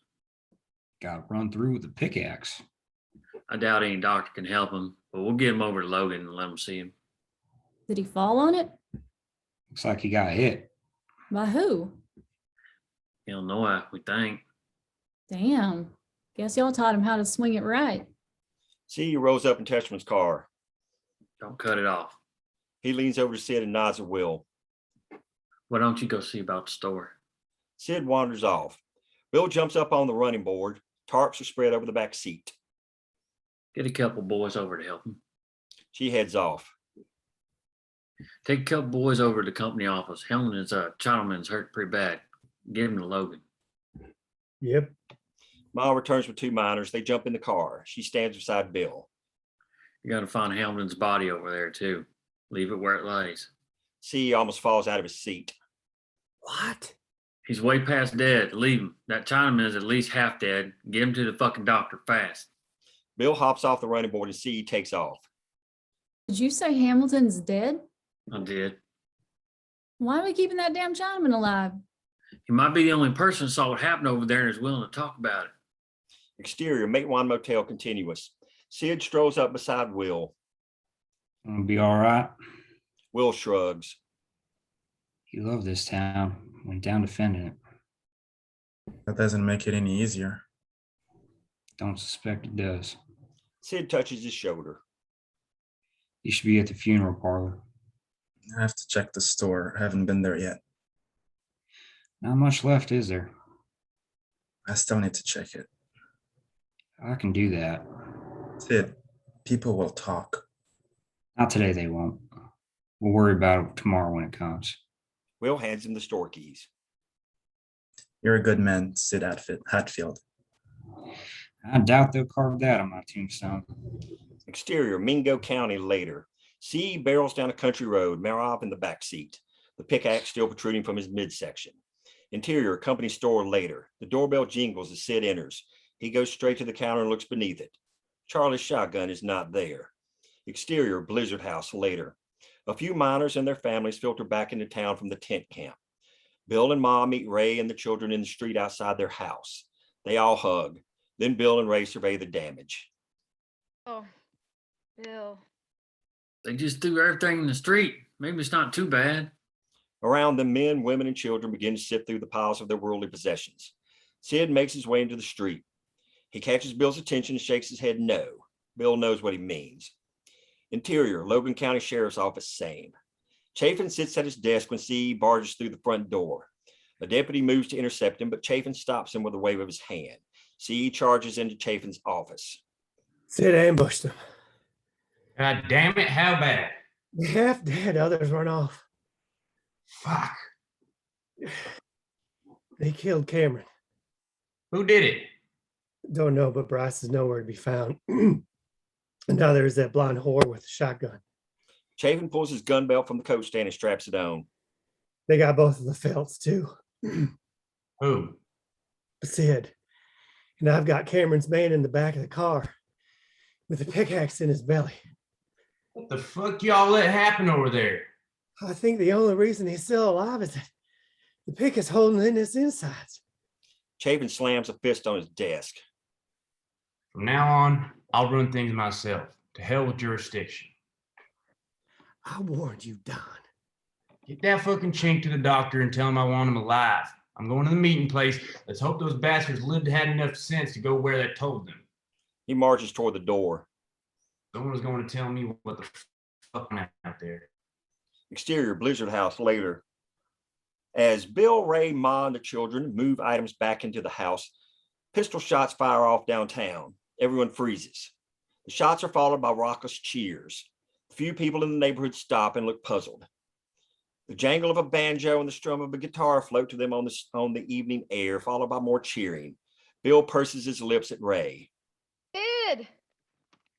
Got run through with a pickaxe.
I doubt any doctor can help him, but we'll get him over to Logan and let him see him.
Did he fall on it?
Looks like he got hit.
By who?
Illinois, we think.
Damn. Guess y'all taught him how to swing it right.
See, he rolls up in Tetchman's car.
Don't cut it off.
He leans over to Sid and nods at Will.
Why don't you go see about the store?
Sid wanders off. Bill jumps up on the running board. Tarps are spread over the back seat.
Get a couple boys over to help him.
She heads off.
Take a couple boys over to the company office. Hellman's Chinaman's hurt pretty bad. Give him to Logan.
Yep.
Ma returns with 2 miners. They jump in the car. She stands beside Bill.
You got to find Hellman's body over there too. Leave it where it lays.
See, almost falls out of his seat.
What?
He's way past dead. Leave him. That Chinaman is at least half dead. Get him to the fucking doctor fast.
Bill hops off the running board and See takes off.
Did you say Hamilton's dead?
I did.
Why are we keeping that damn Chinaman alive?
He might be the only person who saw what happened over there and is willing to talk about it.
Exterior, Make Wine Motel continuous. Sid strolls up beside Will.
Gonna be all right.
Will shrugs.
He loved this town, went down defending it.
That doesn't make it any easier.
Don't suspect it does.
Sid touches his shoulder.
You should be at the funeral parlor.
I have to check the store. I haven't been there yet.
Not much left, is there?
I still need to check it.
I can do that.
Sid, people will talk.
Not today, they won't. We'll worry about it tomorrow when it comes.
Will hands him the store keys.
You're a good man, Sid Hatfield.
I doubt they'll carve that on my tombstone.
Exterior, Mingo County later. C barrels down a country road, Marov in the back seat, the pickaxe still protruding from his midsection. Interior, company store later. The doorbell jingles as Sid enters. He goes straight to the counter and looks beneath it. Charlie's shotgun is not there. Exterior, Blizzard House later. A few miners and their families filter back into town from the tent camp. Bill and Ma meet Ray and the children in the street outside their house. They all hug. Then Bill and Ray survey the damage.
Oh, Bill.
They just threw everything in the street. Maybe it's not too bad.
Around them, men, women, and children begin to sift through the piles of their worldly possessions. Sid makes his way into the street. He catches Bill's attention and shakes his head no. Bill knows what he means. Interior, Logan County Sheriff's Office, same. Chafin sits at his desk when CE barges through the front door. A deputy moves to intercept him, but Chafin stops him with a wave of his hand. CE charges into Chafin's office.
Sid ambushed them.
God damn it, how bad?
Half dead, others run off.
Fuck.
They killed Cameron.
Who did it?
Don't know, but Bryce is nowhere to be found. And now there's that blonde whore with the shotgun.
Chafin pulls his gun belt from the coat stand and straps it on.
They got both of the felts too.
Who?
Sid. And I've got Cameron's man in the back of the car with a pickaxe in his belly.
What the fuck y'all let happen over there?
I think the only reason he's still alive is that the pick is holding in his insides.
Chafin slams a fist on his desk.
From now on, I'll run things myself. To hell with jurisdiction.
I warned you, Don.
Get that fucking chink to the doctor and tell him I want him alive. I'm going to the meeting place. Let's hope those bastards lived and had enough sense to go where they told them.
He marches toward the door.
Someone's going to tell me what the fuck out there.
Exterior, Blizzard House later. As Bill, Ray, Ma, and the children move items back into the house, pistol shots fire off downtown. Everyone freezes. The shots are followed by raucous cheers. A few people in the neighborhood stop and look puzzled. The jangle of a banjo and the strum of a guitar float to them on the evening air, followed by more cheering. Bill purses his lips at Ray.
Sid!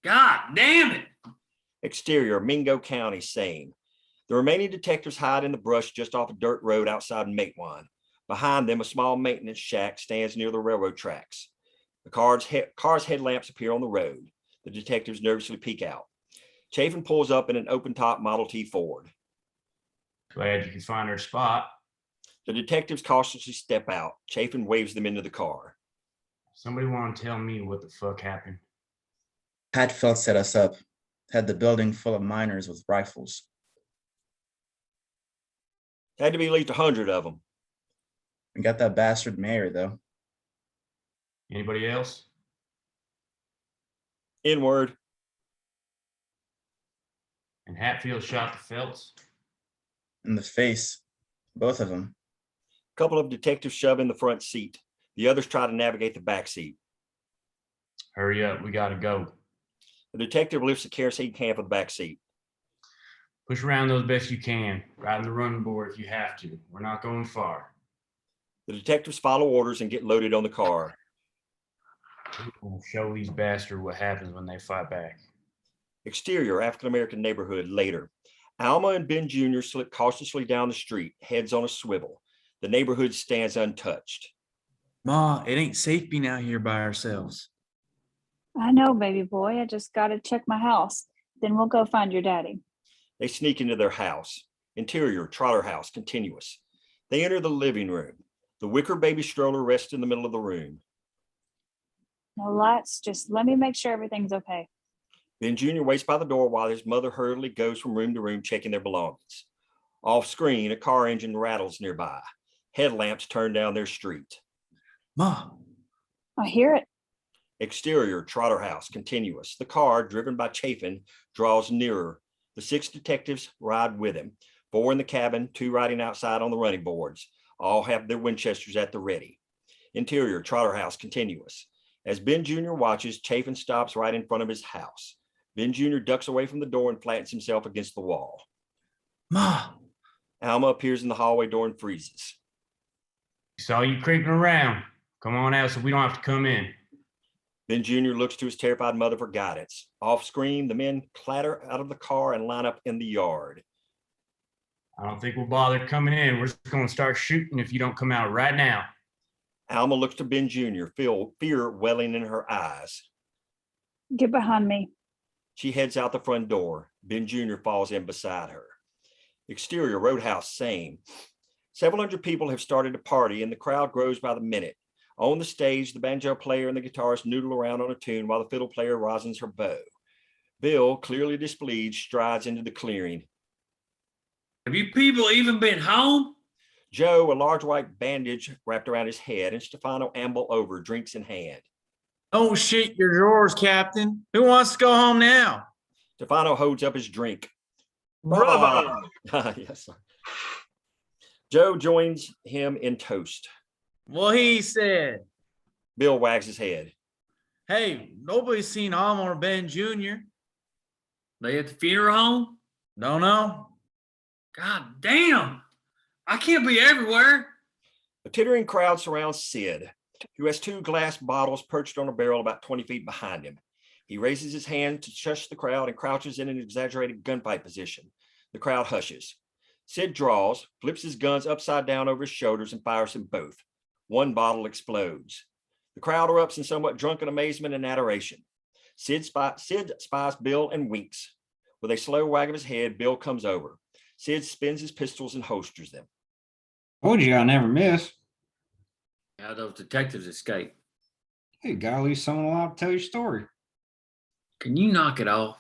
God damn it.
Exterior, Mingo County, same. The remaining detectives hide in the brush just off a dirt road outside Matewan. Behind them, a small maintenance shack stands near the railroad tracks. The car's headlamps appear on the road. The detectives nervously peek out. Chafin pulls up in an open-top Model T Ford.
Glad you could find her spot.
The detectives cautiously step out. Chafin waves them into the car.
Somebody want to tell me what the fuck happened?
Hatfield set us up. Had the building full of miners with rifles.
Had to be at least 100 of them.
We got that bastard mayor, though.
Anybody else?
Inward.
And Hatfield shot the Felts?
In the face. Both of them.
A couple of detectives shove in the front seat. The others try to navigate the back seat.
Hurry up, we gotta go.
The detective lifts the kerosene can for the back seat.
Push around those best you can. Ride in the running board if you have to. We're not going far.
The detectives follow orders and get loaded on the car.
We'll show these bastards what happens when they fight back.
Exterior, African-American neighborhood later. Alma and Ben Jr. slip cautiously down the street, heads on a swivel. The neighborhood stands untouched.
Ma, it ain't safe being out here by ourselves.
I know, baby boy. I just got to check my house. Then we'll go find your daddy.
They sneak into their house. Interior, Trotter House, continuous. They enter the living room. The wicker baby stroller rests in the middle of the room.
No lights. Just let me make sure everything's okay.
Ben Jr. waits by the door while his mother hurriedly goes from room to room checking their belongings. Off screen, a car engine rattles nearby. Headlamps turn down their street.
Ma,
I hear it.
Exterior, Trotter House, continuous. The car, driven by Chafin, draws nearer. The 6 detectives ride with him. 4 in the cabin, 2 riding outside on the running boards. All have their Winchesters at the ready. Interior, Trotter House, continuous. As Ben Jr. watches, Chafin stops right in front of his house. Ben Jr. ducks away from the door and flattens himself against the wall.
Ma,
Alma appears in the hallway door and freezes.
Saw you creeping around. Come on out so we don't have to come in.
Ben Jr. looks to his terrified mother for guidance. Off screen, the men clatter out of the car and line up in the yard.
I don't think we'll bother coming in. We're just going to start shooting if you don't come out right now.
Alma looks to Ben Jr., fear welling in her eyes.
Get behind me.
She heads out the front door. Ben Jr. falls in beside her. Exterior, Roadhouse, same. Several hundred people have started a party and the crowd grows by the minute. On the stage, the banjo player and the guitarist noodle around on a tune while the fiddle player rosins her bow. Bill, clearly displeased, strides into the clearing.
Have you people even been home?
Joe, a large white bandage wrapped around his head, and Stefano amble over, drinks in hand.
don't shit your drawers, Captain. Who wants to go home now?
Stefano holds up his drink.
Bravo.
Yes, sir. Joe joins him in toast.
Well, he said,
Bill wags his head.
hey, nobody's seen Alma or Ben Jr.
They at the funeral home?
Don't know.
God damn. I can't be everywhere.
A tittering crowd surrounds Sid, who has 2 glass bottles perched on a barrel about 20 feet behind him. He raises his hand to shush the crowd and crouches in an exaggerated gunfight position. The crowd hushes. Sid draws, flips his guns upside down over his shoulders, and fires them both. 1 bottle explodes. The crowd erupts in somewhat drunken amazement and adoration. Sid spies Bill and winks. With a slow wag of his head, Bill comes over. Sid spins his pistols and holsters them.
Told you I never miss.
How those detectives escape?
Hey, gotta leave someone alive to tell your story.
Can you knock it off?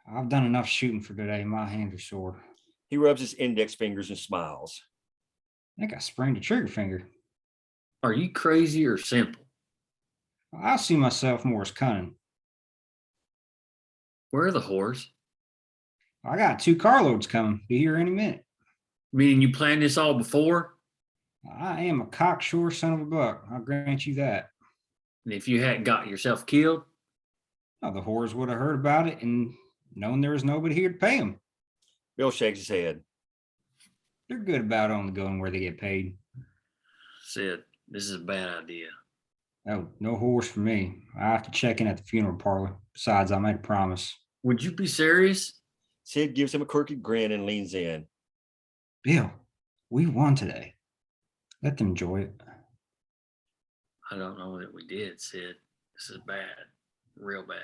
I've done enough shooting for today. My hands are sore.
He rubs his index fingers and smiles.
I think I sprained a trigger finger.
Are you crazy or simple?
I see myself more as cunning.
Where are the whores?
I got 2 carloads coming. Be here any minute.
Meaning you planned this all before?
I am a cocksure son of a buck. I'll grant you that.
And if you hadn't got yourself killed?
Now, the whores would have heard about it and known there was nobody here to pay them.
Bill shakes his head.
They're good about only going where they get paid.
Sid, this is a bad idea.
Oh, no whores for me. I have to check in at the funeral parlor. Besides, I made a promise.
Would you be serious?
Sid gives him a crooked grin and leans in.
Bill, we won today. Let them enjoy it.
I don't know that we did, Sid. This is bad. Real bad.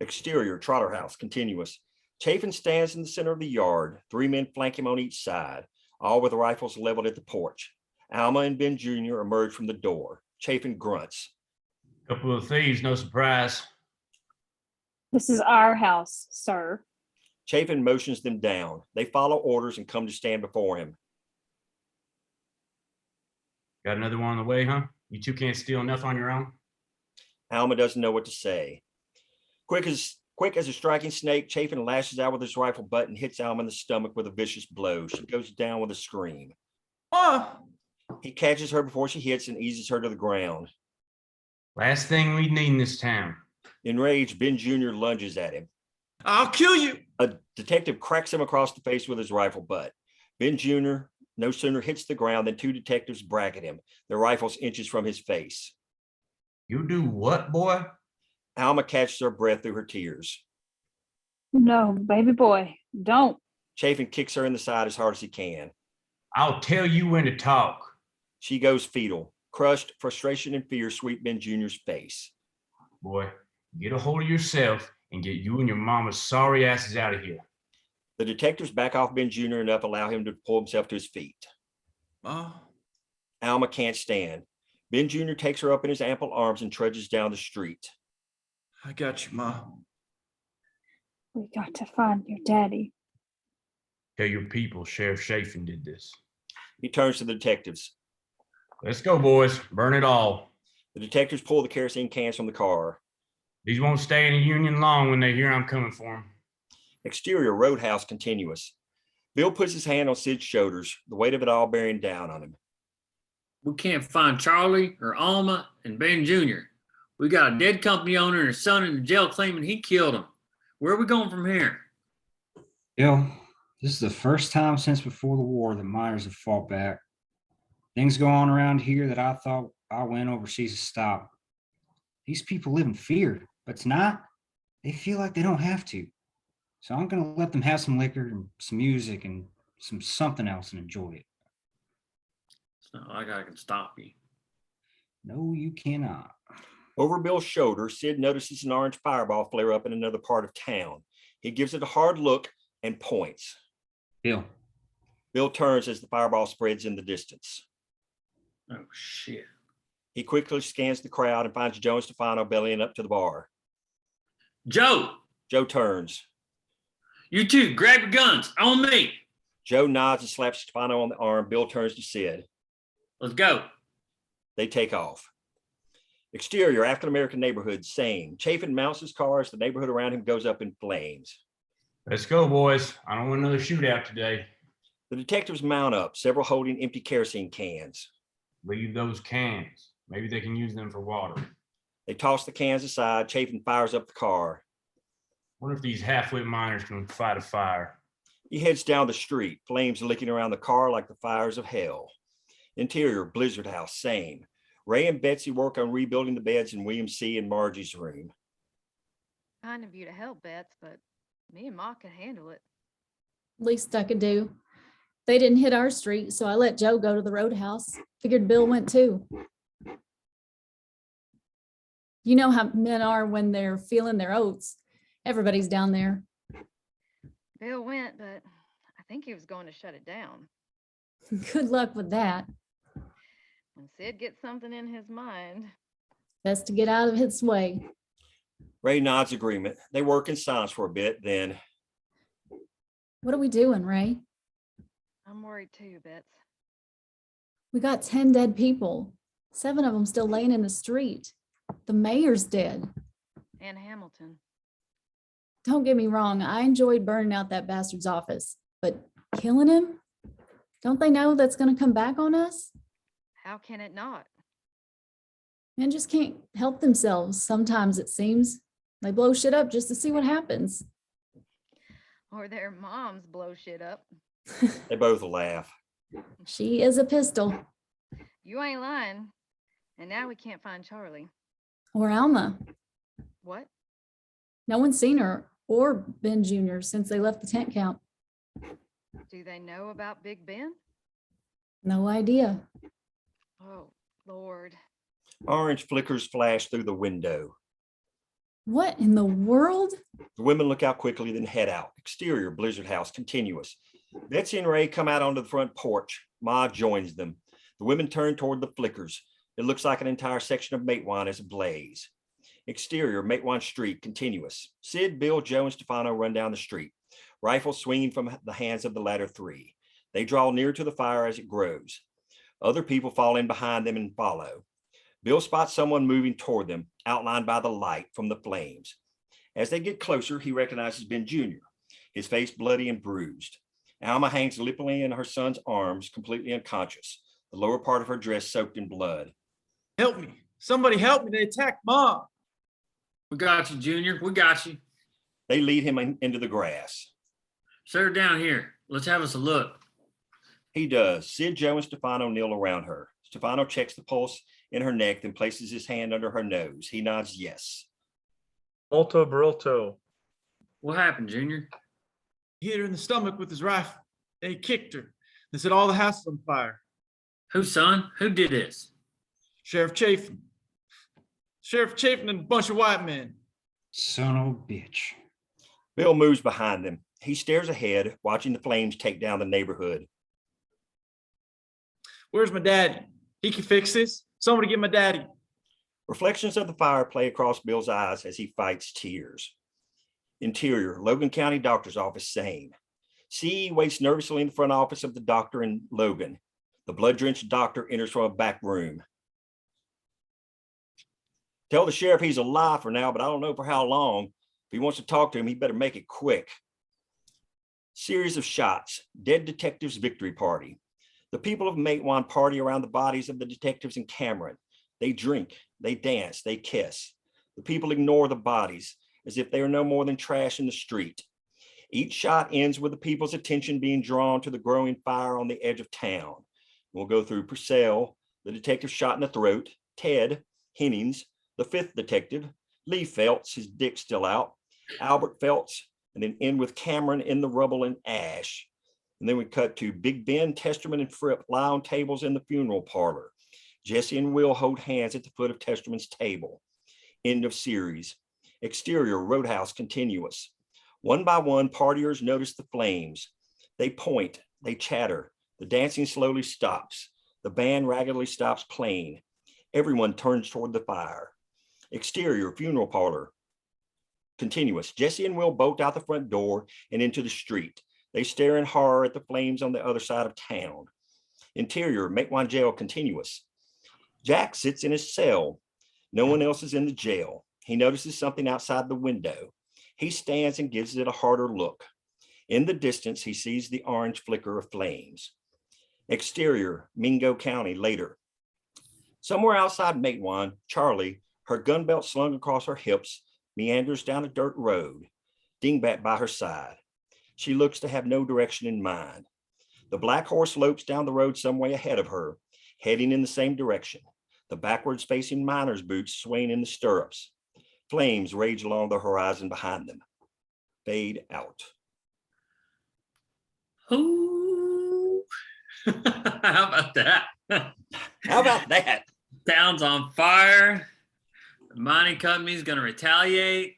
Exterior, Trotter House, continuous. Chafin stands in the center of the yard. 3 men flank him on each side, all with rifles leveled at the porch. Alma and Ben Jr. emerge from the door. Chafin grunts.
Couple of thieves, no surprise.
This is our house, sir.
Chafin motions them down. They follow orders and come to stand before him.
Got another one on the way, huh? You 2 can't steal enough on your own?
Alma doesn't know what to say. Quick as a striking snake, Chafin lashes out with his rifle butt and hits Alma in the stomach with a vicious blow. She goes down with a scream.
Oh,
He catches her before she hits and eases her to the ground.
Last thing we need in this town.
Enraged, Ben Jr. lunges at him.
I'll kill you.
A detective cracks him across the face with his rifle butt. Ben Jr. no sooner hits the ground than 2 detectives bracket him, their rifles inches from his face.
You do what, boy?
Alma catches her breath through her tears.
No, baby boy, don't.
Chafin kicks her in the side as hard as he can.
I'll tell you when to talk.
She goes fetal. Crushed, frustration and fear sweep Ben Jr.'s face.
Boy, get a hold of yourself and get you and your mama's sorry asses out of here.
The detectives back off Ben Jr. enough to allow him to pull himself to his feet.
Oh,
Alma can't stand. Ben Jr. takes her up in his ample arms and trudges down the street.
I got you, Ma.
We got to find your daddy.
Tell your people Sheriff Chafin did this.
He turns to the detectives.
Let's go, boys. Burn it all.
The detectives pull the kerosene cans from the car.
These won't stay in the Union long when they hear I'm coming for them.
Exterior roadhouse continuous. Bill puts his hand on Sid's shoulders, the weight of it all bearing down on him.
We can't find Charlie or Alma and Ben Jr. We got a dead company owner and his son in the jail claiming he killed him. Where are we going from here?
Bill, this is the first time since before the war that miners have fought back. Things go on around here that I thought I went overseas to stop. These people live in fear, but tonight they feel like they don't have to. So I'm gonna let them have some liquor and some music and something else and enjoy it.
It's not like I can stop you.
No, you cannot.
Over Bill's shoulder, Sid notices an orange fireball flare up in another part of town. He gives it a hard look and points.
Bill.
Bill turns as the fireball spreads in the distance.
Oh, shit.
He quickly scans the crowd and finds Joe and Stefano bellying up to the bar.
Joe!
Joe turns.
You two, grab your guns. On me.
Joe nods and slaps Stefano on the arm. Bill turns to Sid.
Let's go.
They take off. Exterior, African-American neighborhood, same. Chafin mounts his car as the neighborhood around him goes up in flames.
Let's go, boys. I don't want another shootout today.
The detectives mount up, several holding empty kerosene cans.
Leave those cans. Maybe they can use them for water.
They toss the cans aside. Chafin fires up the car.
Wonder if these half-wit miners can fight a fire.
He heads down the street, flames licking around the car like the fires of hell. Interior, Blizzard House, same. Ray and Betsy work on rebuilding the beds in William C. and Margie's room.
Kind of you to help, Bets, but me and Ma can handle it.
Least I could do. They didn't hit our street, so I let Joe go to the roadhouse. Figured Bill went too. You know how men are when they're feeling their oats. Everybody's down there.
Bill went, but I think he was going to shut it down.
Good luck with that.
When Sid gets something in his mind.
Best to get out of his way.
Ray nods agreement. They work in silence for a bit, then.
What are we doing, Ray?
I'm worried too, Bets.
We got 10 dead people. 7 of them still laying in the street. The mayor's dead.
And Hamilton.
Don't get me wrong. I enjoyed burning out that bastard's office, but killing him? Don't they know that's going to come back on us?
How can it not?
Men just can't help themselves. Sometimes it seems they blow shit up just to see what happens.
Or their moms blow shit up.
They both laugh.
She is a pistol.
You ain't lying. And now we can't find Charlie.
Or Alma.
What?
No one's seen her or Ben Jr. since they left the tent camp.
Do they know about Big Ben?
No idea.
Oh, Lord.
Orange flickers flash through the window.
What in the world?
The women look out quickly, then head out. Exterior, Blizzard House, continuous. Betsy and Ray come out onto the front porch. Ma joins them. The women turn toward the flickers. It looks like an entire section of Matewan is ablaze. Exterior, Matewan Street, continuous. Sid, Bill, Joe, and Stefano run down the street, rifles swinging from the hands of the latter three. They draw near to the fire as it grows. Other people fall in behind them and follow. Bill spots someone moving toward them, outlined by the light from the flames. As they get closer, he recognizes Ben Jr., his face bloody and bruised. Alma hangs limply in her son's arms, completely unconscious, the lower part of her dress soaked in blood.
Help me. Somebody help me. They attacked Mom.
We got you, Junior. We got you.
They lead him into the grass.
Set her down here. Let's have us a look.
He does. Sid, Joe, and Stefano kneel around her. Stefano checks the pulse in her neck, then places his hand under her nose. He nods yes.
Molto Barolto.
What happened, Junior?
He hit her in the stomach with his rifle. They kicked her. They set all the houses on fire.
Who, son? Who did this?
Sheriff Chafin. Sheriff Chafin and a bunch of white men.
Son of a bitch.
Bill moves behind them. He stares ahead, watching the flames take down the neighborhood.
Where's my daddy? He can fix this. Somebody get my daddy.
Reflections of the fire play across Bill's eyes as he fights tears. Interior, Logan County Doctor's Office, same. C waits nervously in the front office of the doctor and Logan. The blood-drenched doctor enters from a back room. Tell the sheriff he's alive for now, but I don't know for how long. If he wants to talk to him, he better make it quick. Series of shots. Dead detectives victory party. The people of Matewan party around the bodies of the detectives and Cameron. They drink, they dance, they kiss. The people ignore the bodies as if they are no more than trash in the street. Each shot ends with the people's attention being drawn to the growing fire on the edge of town. We'll go through Purcell, the detective shot in the throat, Ted, Hennings, the fifth detective, Lee Phelps, his dick still out, Albert Phelps, and then end with Cameron in the rubble and ash. And then we cut to Big Ben, Testerman, and Fripp lie on tables in the funeral parlor. Jesse and Will hold hands at the foot of Testerman's table. End of series. Exterior, roadhouse continuous. One by one, partiers notice the flames. They point, they chatter. The dancing slowly stops. The band raggedly stops playing. Everyone turns toward the fire. Exterior, funeral parlor. Continuous. Jesse and Will bolt out the front door and into the street. They stare in horror at the flames on the other side of town. Interior, Matewan jail continuous. Jack sits in his cell. No one else is in the jail. He notices something outside the window. He stands and gives it a harder look. In the distance, he sees the orange flicker of flames. Exterior, Mingo County, later. Somewhere outside Matewan, Charlie, her gun belt slung across her hips, meanders down a dirt road, Dingbat by her side. She looks to have no direction in mind. The black horse lopes down the road some way ahead of her, heading in the same direction. The backwards facing miner's boots swaying in the stirrups. Flames rage along the horizon behind them. Fade out.
Oh, how about that?
How about that?
Town's on fire. The mining company's going to retaliate.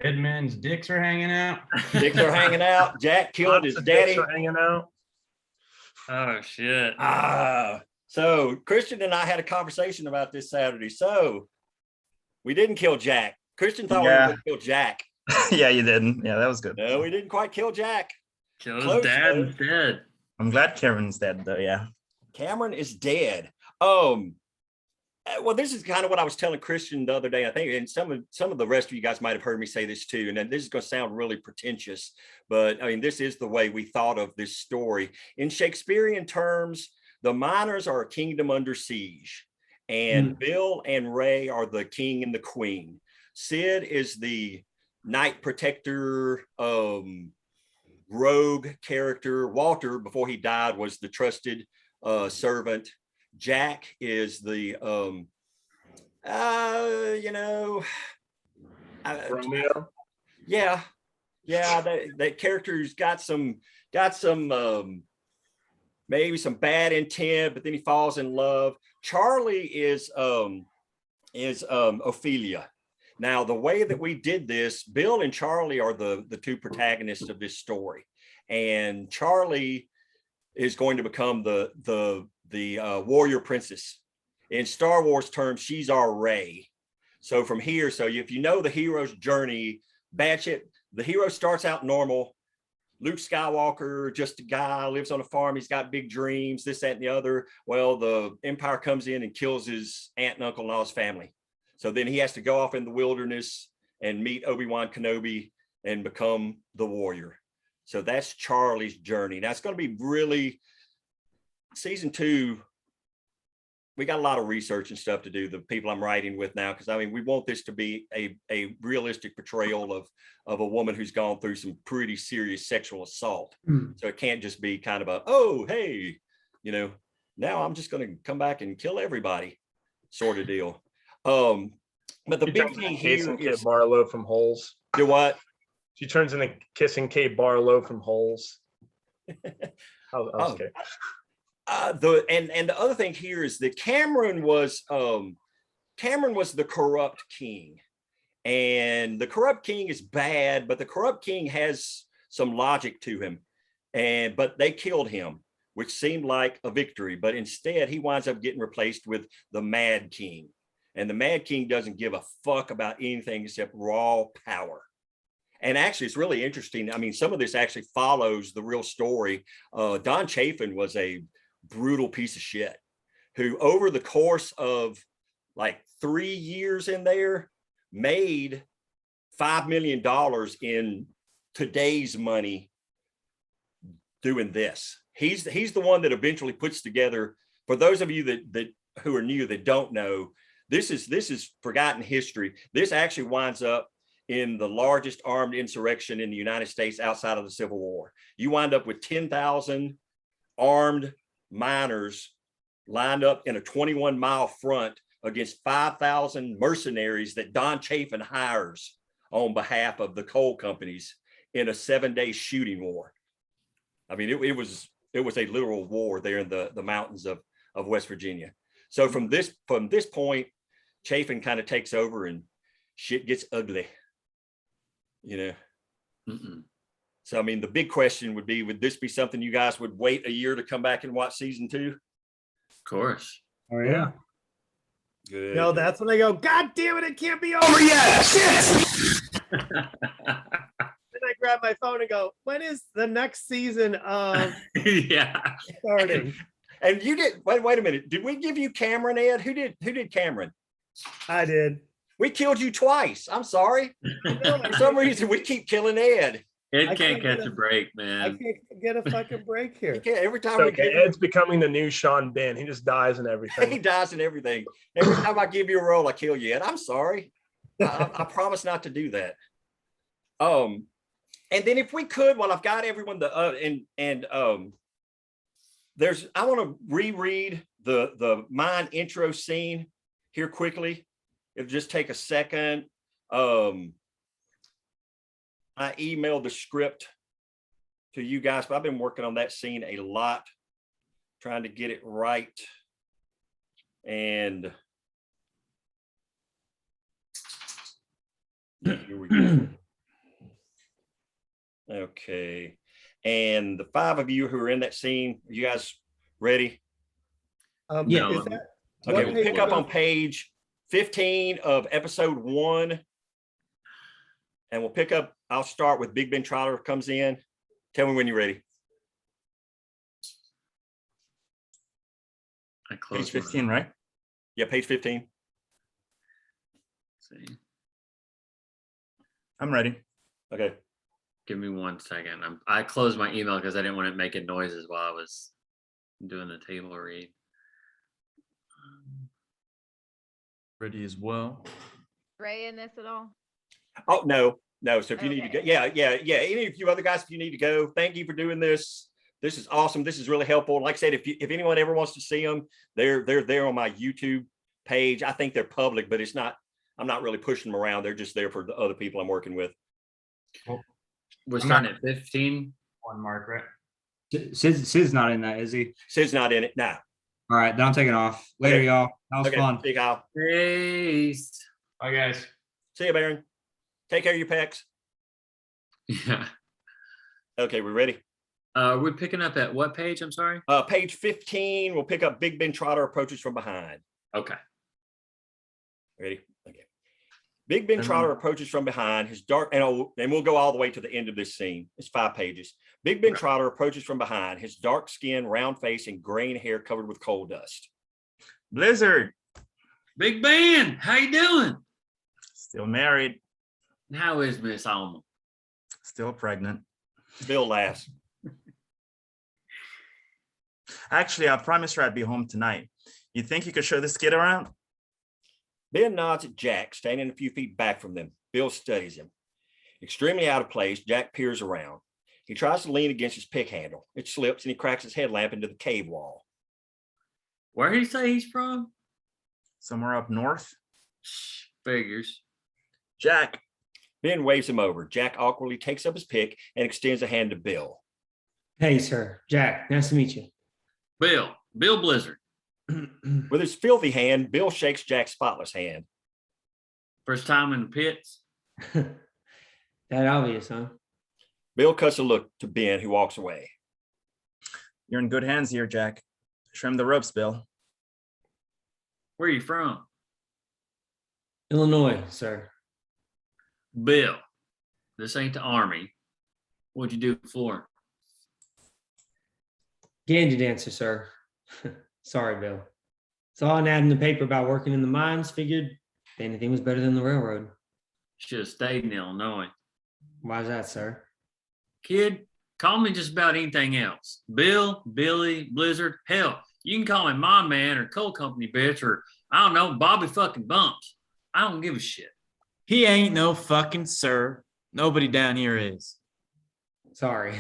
Dead men's dicks are hanging out.
Dicks are hanging out. Jack killed his
Lots of dicks
daddy.
are hanging out.
Oh, shit.
So Christian and I had a conversation about this Saturday. So we didn't kill Jack. Christian thought we were going to kill Jack.
Yeah, you didn't. Yeah, that was good.
No, we didn't quite kill Jack.
Killed
Close,
his dad
though.
instead.
I'm glad Karen's dead though. Yeah.
Cameron is dead. Well, this is kind of what I was telling Christian the other day. I think, and some of the rest of you guys might have heard me say this too. And then this is going to sound really pretentious, but I mean, this is the way we thought of this story. In Shakespearean terms, the miners are a kingdom under siege, and Bill and Ray are the king and the queen. Sid is the knight protector, rogue character. Walter, before he died, was the trusted servant. Jack is the
Romeo.
Yeah, that character's got some maybe some bad intent, but then he falls in love. Charlie is Ophelia. Now, the way that we did this, Bill and Charlie are the two protagonists of this story, and Charlie is going to become the warrior princess. In Star Wars terms, she's our Rey. So from here, if you know the hero's journey, the hero starts out normal. Luke Skywalker, just a guy, lives on a farm. He's got big dreams, this, that, and the other. Well, the Empire comes in and kills his aunt and uncle and all his family. So then he has to go off in the wilderness and meet Obi-Wan Kenobi and become the warrior. So that's Charlie's journey. Now it's going to be really, season 2, we got a lot of research and stuff to do, the people I'm writing with now, because I mean, we want this to be a realistic portrayal of a woman who's gone through some pretty serious sexual assault. So it can't just be kind of a, oh, hey, now I'm just going to come back and kill everybody sort of deal. But the big thing here is
Barlow from Holes.
Do what?
She turns into Kissing Kate Barlow from Holes. Okay.
The other thing here is that Cameron was the corrupt king, and the corrupt king is bad, but the corrupt king has some logic to him, but they killed him, which seemed like a victory, but instead he winds up getting replaced with the Mad King, and the Mad King doesn't give a fuck about anything except raw power. And actually, it's really interesting. I mean, some of this actually follows the real story. Don Chafin was a brutal piece of shit who, over the course of like 3 years in there, made $5 million in today's money doing this. He's the one that eventually puts together. For those of you that who are new that don't know, this is forgotten history. This actually winds up in the largest armed insurrection in the United States outside of the Civil War. You wind up with 10,000 armed miners lined up in a 21-mile front against 5,000 mercenaries that Don Chafin hires on behalf of the coal companies in a 7-day shooting war. I mean, it was a literal war there in the mountains of West Virginia. So from this point, Chafin kind of takes over and shit gets ugly, you know. So I mean, the big question would be, would this be something you guys would wait a year to come back and watch season 2?
Of course.
Oh yeah.
Good.
No, that's when I go, God damn it can't be over yet. Shit. Then I grab my phone and go, when is the next season of
Yeah.
starting?
And you did wait a minute. Did we give you Cameron, Ed? Who did Cameron?
I did.
We killed you twice. I'm sorry. For some reason, we keep killing Ed.
Ed
I
can't
can't
catch a
get
break,
I
man.
can't get a fucking break here.
He can't, every time
It's
we
okay.
give him,
Ed's becoming the new Sean Ben. He just dies in
he
everything.
dies and everything. Every time I give you a role, I kill you, Ed. I'm sorry. I promise not to do that. And then if we could, while I've got everyone, I want to reread the mine intro scene here quickly. It'll just take a second. I emailed the script to you guys, but I've been working on that scene a lot, trying to get it right. And yeah, here we go. Okay. And the 5 of you who are in that scene, are you guys ready?
Yeah.
Is that
Okay,
what
we'll pick
page
up
was
on page 15 of episode 1. And we'll pick up, I'll start with Big Ben Trotter comes in. Tell me when you're ready.
I closed
Page 15, right?
Yeah, page 15.
See.
I'm ready.
Okay.
Give me 1 second. I closed my email because I didn't want it making noises while I was doing the table read.
Ready as well.
Ray in this at all?
Oh, no. So if you need to go,
Okay.
yeah. Any of you other guys, if you need to go, thank you for doing this. This is awesome. This is really helpful. Like I said, if anyone ever wants to see them, they're there on my YouTube page. I think they're public, but it's not, I'm not really pushing them around. They're just there for the other people I'm working with.
We're starting at 15.
One mark, right?
Sid's not in that, is he?
Sid's not in it now.
All right, then I'm taking off. Later,
Okay.
y'all. That was
Okay,
fun.
big Al.
Peace.
Bye, guys.
See you, Baron. Take care of your pecs.
Yeah.
Okay, we ready?
We're picking up at what page? I'm sorry.
Page 15, we'll pick up Big Ben Trotter approaches from behind.
Okay.
Ready? Okay. Big Ben Trotter approaches from behind. His dark, and we'll go all the way to the end of this scene. It's 5 pages. Big Ben Trotter approaches from behind. His dark skin, round face, and graying hair covered with coal dust.
Blizzard,
Big Ben, how you doing?
still married,
How is Miss Alma?
still pregnant.
Bill laughs.
Actually, I promised her I'd be home tonight. You think you could show this kid around?
Ben nods at Jack, standing a few feet back from them. Bill studies him. Extremely out of place, Jack peers around. He tries to lean against his pick handle. It slips and he cracks his headlamp into the cave wall.
Where did he say he's from?
Somewhere up north?
Figures.
Jack,
Ben waves him over. Jack awkwardly takes up his pick and extends a hand to Bill.
Hey, sir. Jack, nice to meet you.
Bill Blizzard.
With his filthy hand, Bill shakes Jack's spotless hand.
First time in the pits.
That obvious, huh?
Bill cuts a look to Ben, who walks away.
you're in good hands here, Jack. Trim the ropes, Bill.
Where are you from?
Illinois, sir.
Bill. This ain't the army. What'd you do before?
Candid answer, sir. Sorry, Bill. Saw an ad in the paper about working in the mines. Figured if anything was better than the railroad.
Should have stayed in Illinois.
Why's that, sir?
Kid, call me just about anything else. Bill, Billy, Blizzard. Hell, you can call me my man or coal company bitch or, I don't know, Bobby fucking Bumps. I don't give a shit.
He ain't no fucking sir. Nobody down here is.
Sorry.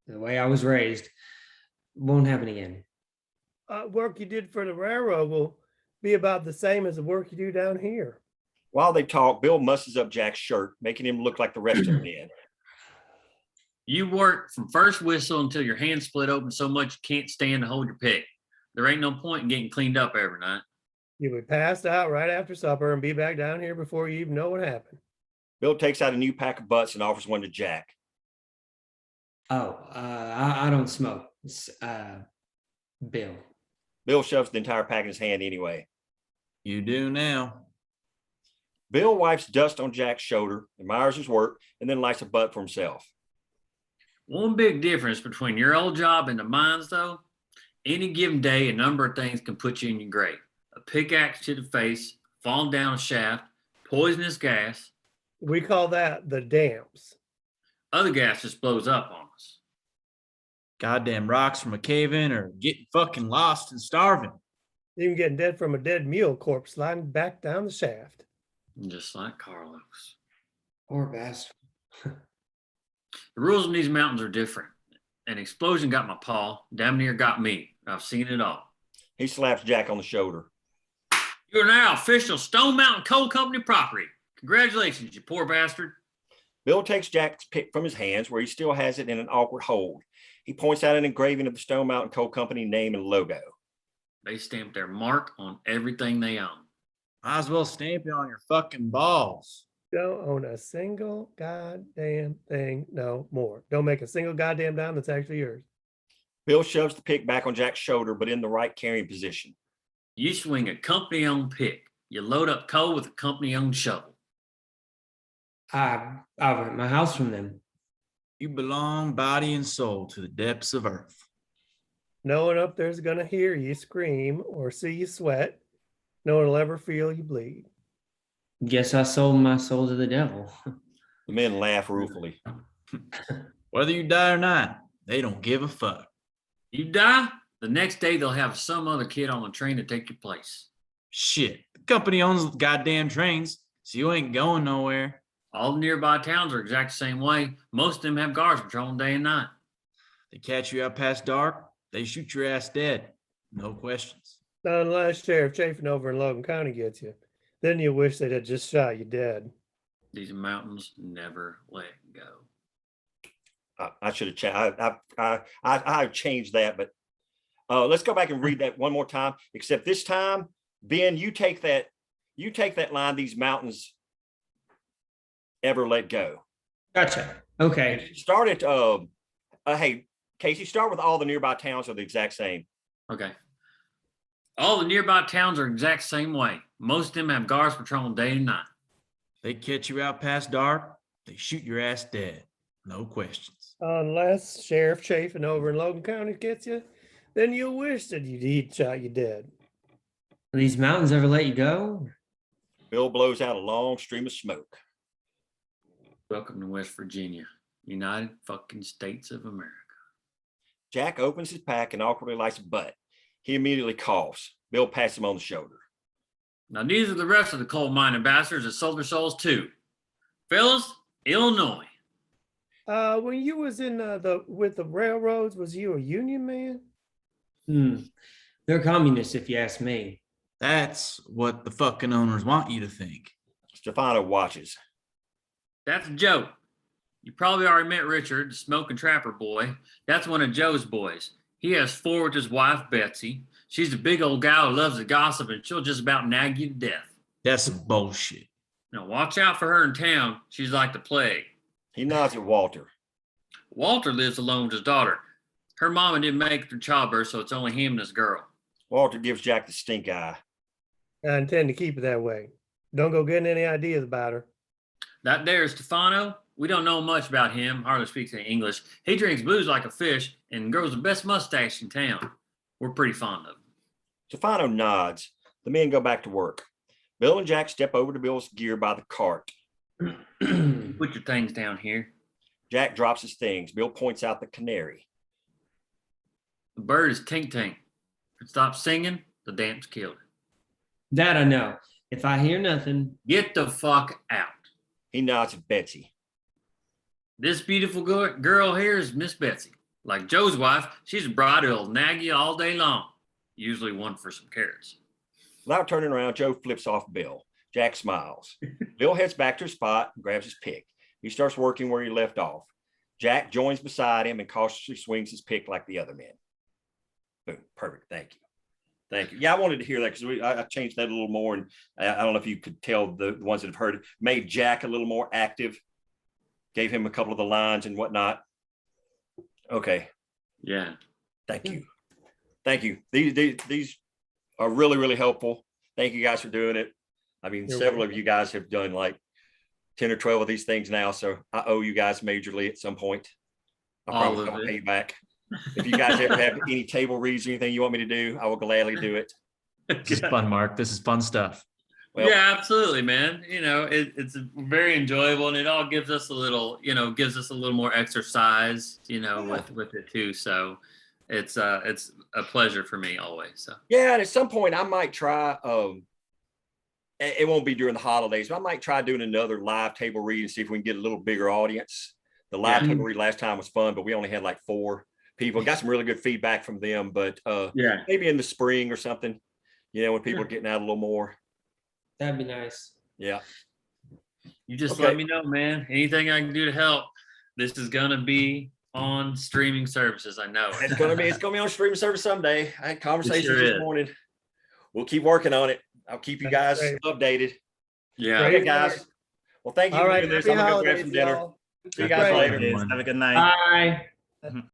The way I was raised. Won't happen again.
Work you did for the railroad will be about the same as the work you do down here.
While they talk, Bill musses up Jack's shirt, making him look like the rest of the men.
You work from first whistle until your hands split open so much you can't stand to hold your pick. There ain't no point in getting cleaned up every night.
You'll be passed out right after supper and be back down here before you even know what happened.
Bill takes out a new pack of butts and offers one to Jack.
Oh, I don't smoke. It's, Bill.
Bill shoves the entire pack in his hand anyway.
You do now.
Bill wipes dust on Jack's shoulder, admires his work, and then lights a butt for himself.
One big difference between your old job and the mines, though, any given day, a number of things can put you in your grave. A pickaxe to the face, falling down a shaft, poisonous gas.
We call that the damps.
Other gas just blows up on us.
Goddamn rocks from a cave in or getting fucking lost and starving.
Even getting dead from a dead mule corpse sliding back down the shaft.
Just like Carlos.
Poor bastard.
The rules in these mountains are different. An explosion got my paw, damn near got me. I've seen it all.
He slaps Jack on the shoulder.
You are now official Stone Mountain Coal Company property. Congratulations, you poor bastard.
Bill takes Jack's pick from his hands where he still has it in an awkward hold. He points out an engraving of the Stone Mountain Coal Company name and logo.
They stamped their mark on everything they own.
Might as well stamp it on your fucking balls.
Don't own a single goddamn thing no more. Don't make a single goddamn dime that's actually yours.
Bill shoves the pick back on Jack's shoulder, but in the right carrying position.
You swing a company-owned pick. You load up coal with a company-owned shovel.
I rent my house from them.
You belong body and soul to the depths of earth.
No one up there's gonna hear you scream or see you sweat. No one will ever feel you bleed.
Guess I sold my soul to the devil.
The men laugh ruefully.
Whether you die or not, they don't give a fuck.
You die, the next day they'll have some other kid on the train to take your place.
Shit, the company owns the goddamn trains, so you ain't going nowhere.
All the nearby towns are exact the same way. Most of them have guards patrolling day and night.
They catch you out past dark, they shoot your ass dead. No questions.
Not unless Sheriff Chafin over in Logan County gets you. Then you wish they'd have just shot you dead.
These mountains never let go.
I should have changed. I've changed that, but let's go back and read that one more time. Except this time, Ben, you take that line. These mountains ever let go.
Gotcha. Okay.
Start at hey, Casey, start with all the nearby towns are the exact same.
Okay. All the nearby towns are exact same way. Most of them have guards patrolling day and night.
They catch you out past dark, they shoot your ass dead. No questions.
Unless Sheriff Chafin over in Logan County gets you, then you'll wish that he'd shot you dead.
These mountains ever let you go?
Bill blows out a long stream of smoke.
Welcome to West Virginia, United fucking States of America.
Jack opens his pack and awkwardly lights a butt. He immediately coughs. Bill pats him on the shoulder.
Now, these are the rest of the coal mining bastards that sold their souls too. Fellas, Illinois.
When you was in with the railroads, was you a union man?
They're communists, if you ask me.
That's what the fucking owners want you to think.
Stefano watches.
That's a joke. You probably already met Richard, the smoking trapper boy. That's one of Joe's boys. He has four with his wife, Betsy. She's a big old gal who loves to gossip, and she'll just about nag you to death.
That's some bullshit.
Now, watch out for her in town. She's like the plague.
He nods at Walter.
Walter lives alone with his daughter. Her mama didn't make it through childbirth, so it's only him and his girl.
Walter gives Jack the stink eye.
I intend to keep it that way. Don't go getting any ideas about her.
That there is Stefano. We don't know much about him, hardly speaks any English. He drinks booze like a fish and grows the best mustache in town. We're pretty fond of him.
Stefano nods. The men go back to work. Bill and Jack step over to Bill's gear by the cart.
Put your things down here.
Jack drops his things. Bill points out the canary.
The bird is Tink Tink. If it stops singing, the damp's killed it.
That I know. If I hear nothing,
Get the fuck out.
He nods at Betsy.
This beautiful girl here is Miss Betsy. Like Joe's wife, she's a bride who'll nag you all day long. Usually one for some carrots.
Without turning around, Joe flips off Bill. Jack smiles. Bill heads back to his spot and grabs his pick. He starts working where he left off. Jack joins beside him and cautiously swings his pick like the other men. Boom. Perfect. Thank you. Thank you. Yeah, I wanted to hear that because I changed that a little more. And I don't know if you could tell the ones that have heard it, made Jack a little more active, gave him a couple of the lines and whatnot. Okay.
Yeah.
Thank you. Thank you. These are really, really helpful. Thank you guys for doing it. I mean,
You're
several
welcome.
of you guys have done like 10 or 12 of these things now. So I owe you guys majorly at some point. I
All
promise
of
I'll
it.
pay you back. If you guys ever have any table reads or anything you want me to do, I will gladly do it.
This is fun, Mark. This is fun stuff.
Well,
Yeah, absolutely, man. You know, it's very enjoyable, and it all gives us a little, gives us a little more exercise, with it too. So it's a pleasure for me always. So
yeah, and at some point I might try. It won't be during the holidays, but I might try doing another live table read and see if we can get a little bigger audience. The live
Yeah.
table read last time was fun, but we only had like 4 people. Got some really good feedback from them, but
yeah,
maybe in the spring or something, when people are getting out a little more.
that'd be nice.
Yeah.
you just
Okay.
let me know, man. Anything I can do to help. This is gonna be on streaming services. I know.
It's gonna be on streaming service someday. I had conversations
sure
this
is.
morning. We'll keep working on it. I'll keep you guys
Great.
updated.
Yeah.
Okay, guys. Well, thank you
All
for
right.
doing this.
Happy
I'm gonna go grab
holidays,
some dinner.
y'all.
See you guys
Great.
later.
Have a good night.
Bye.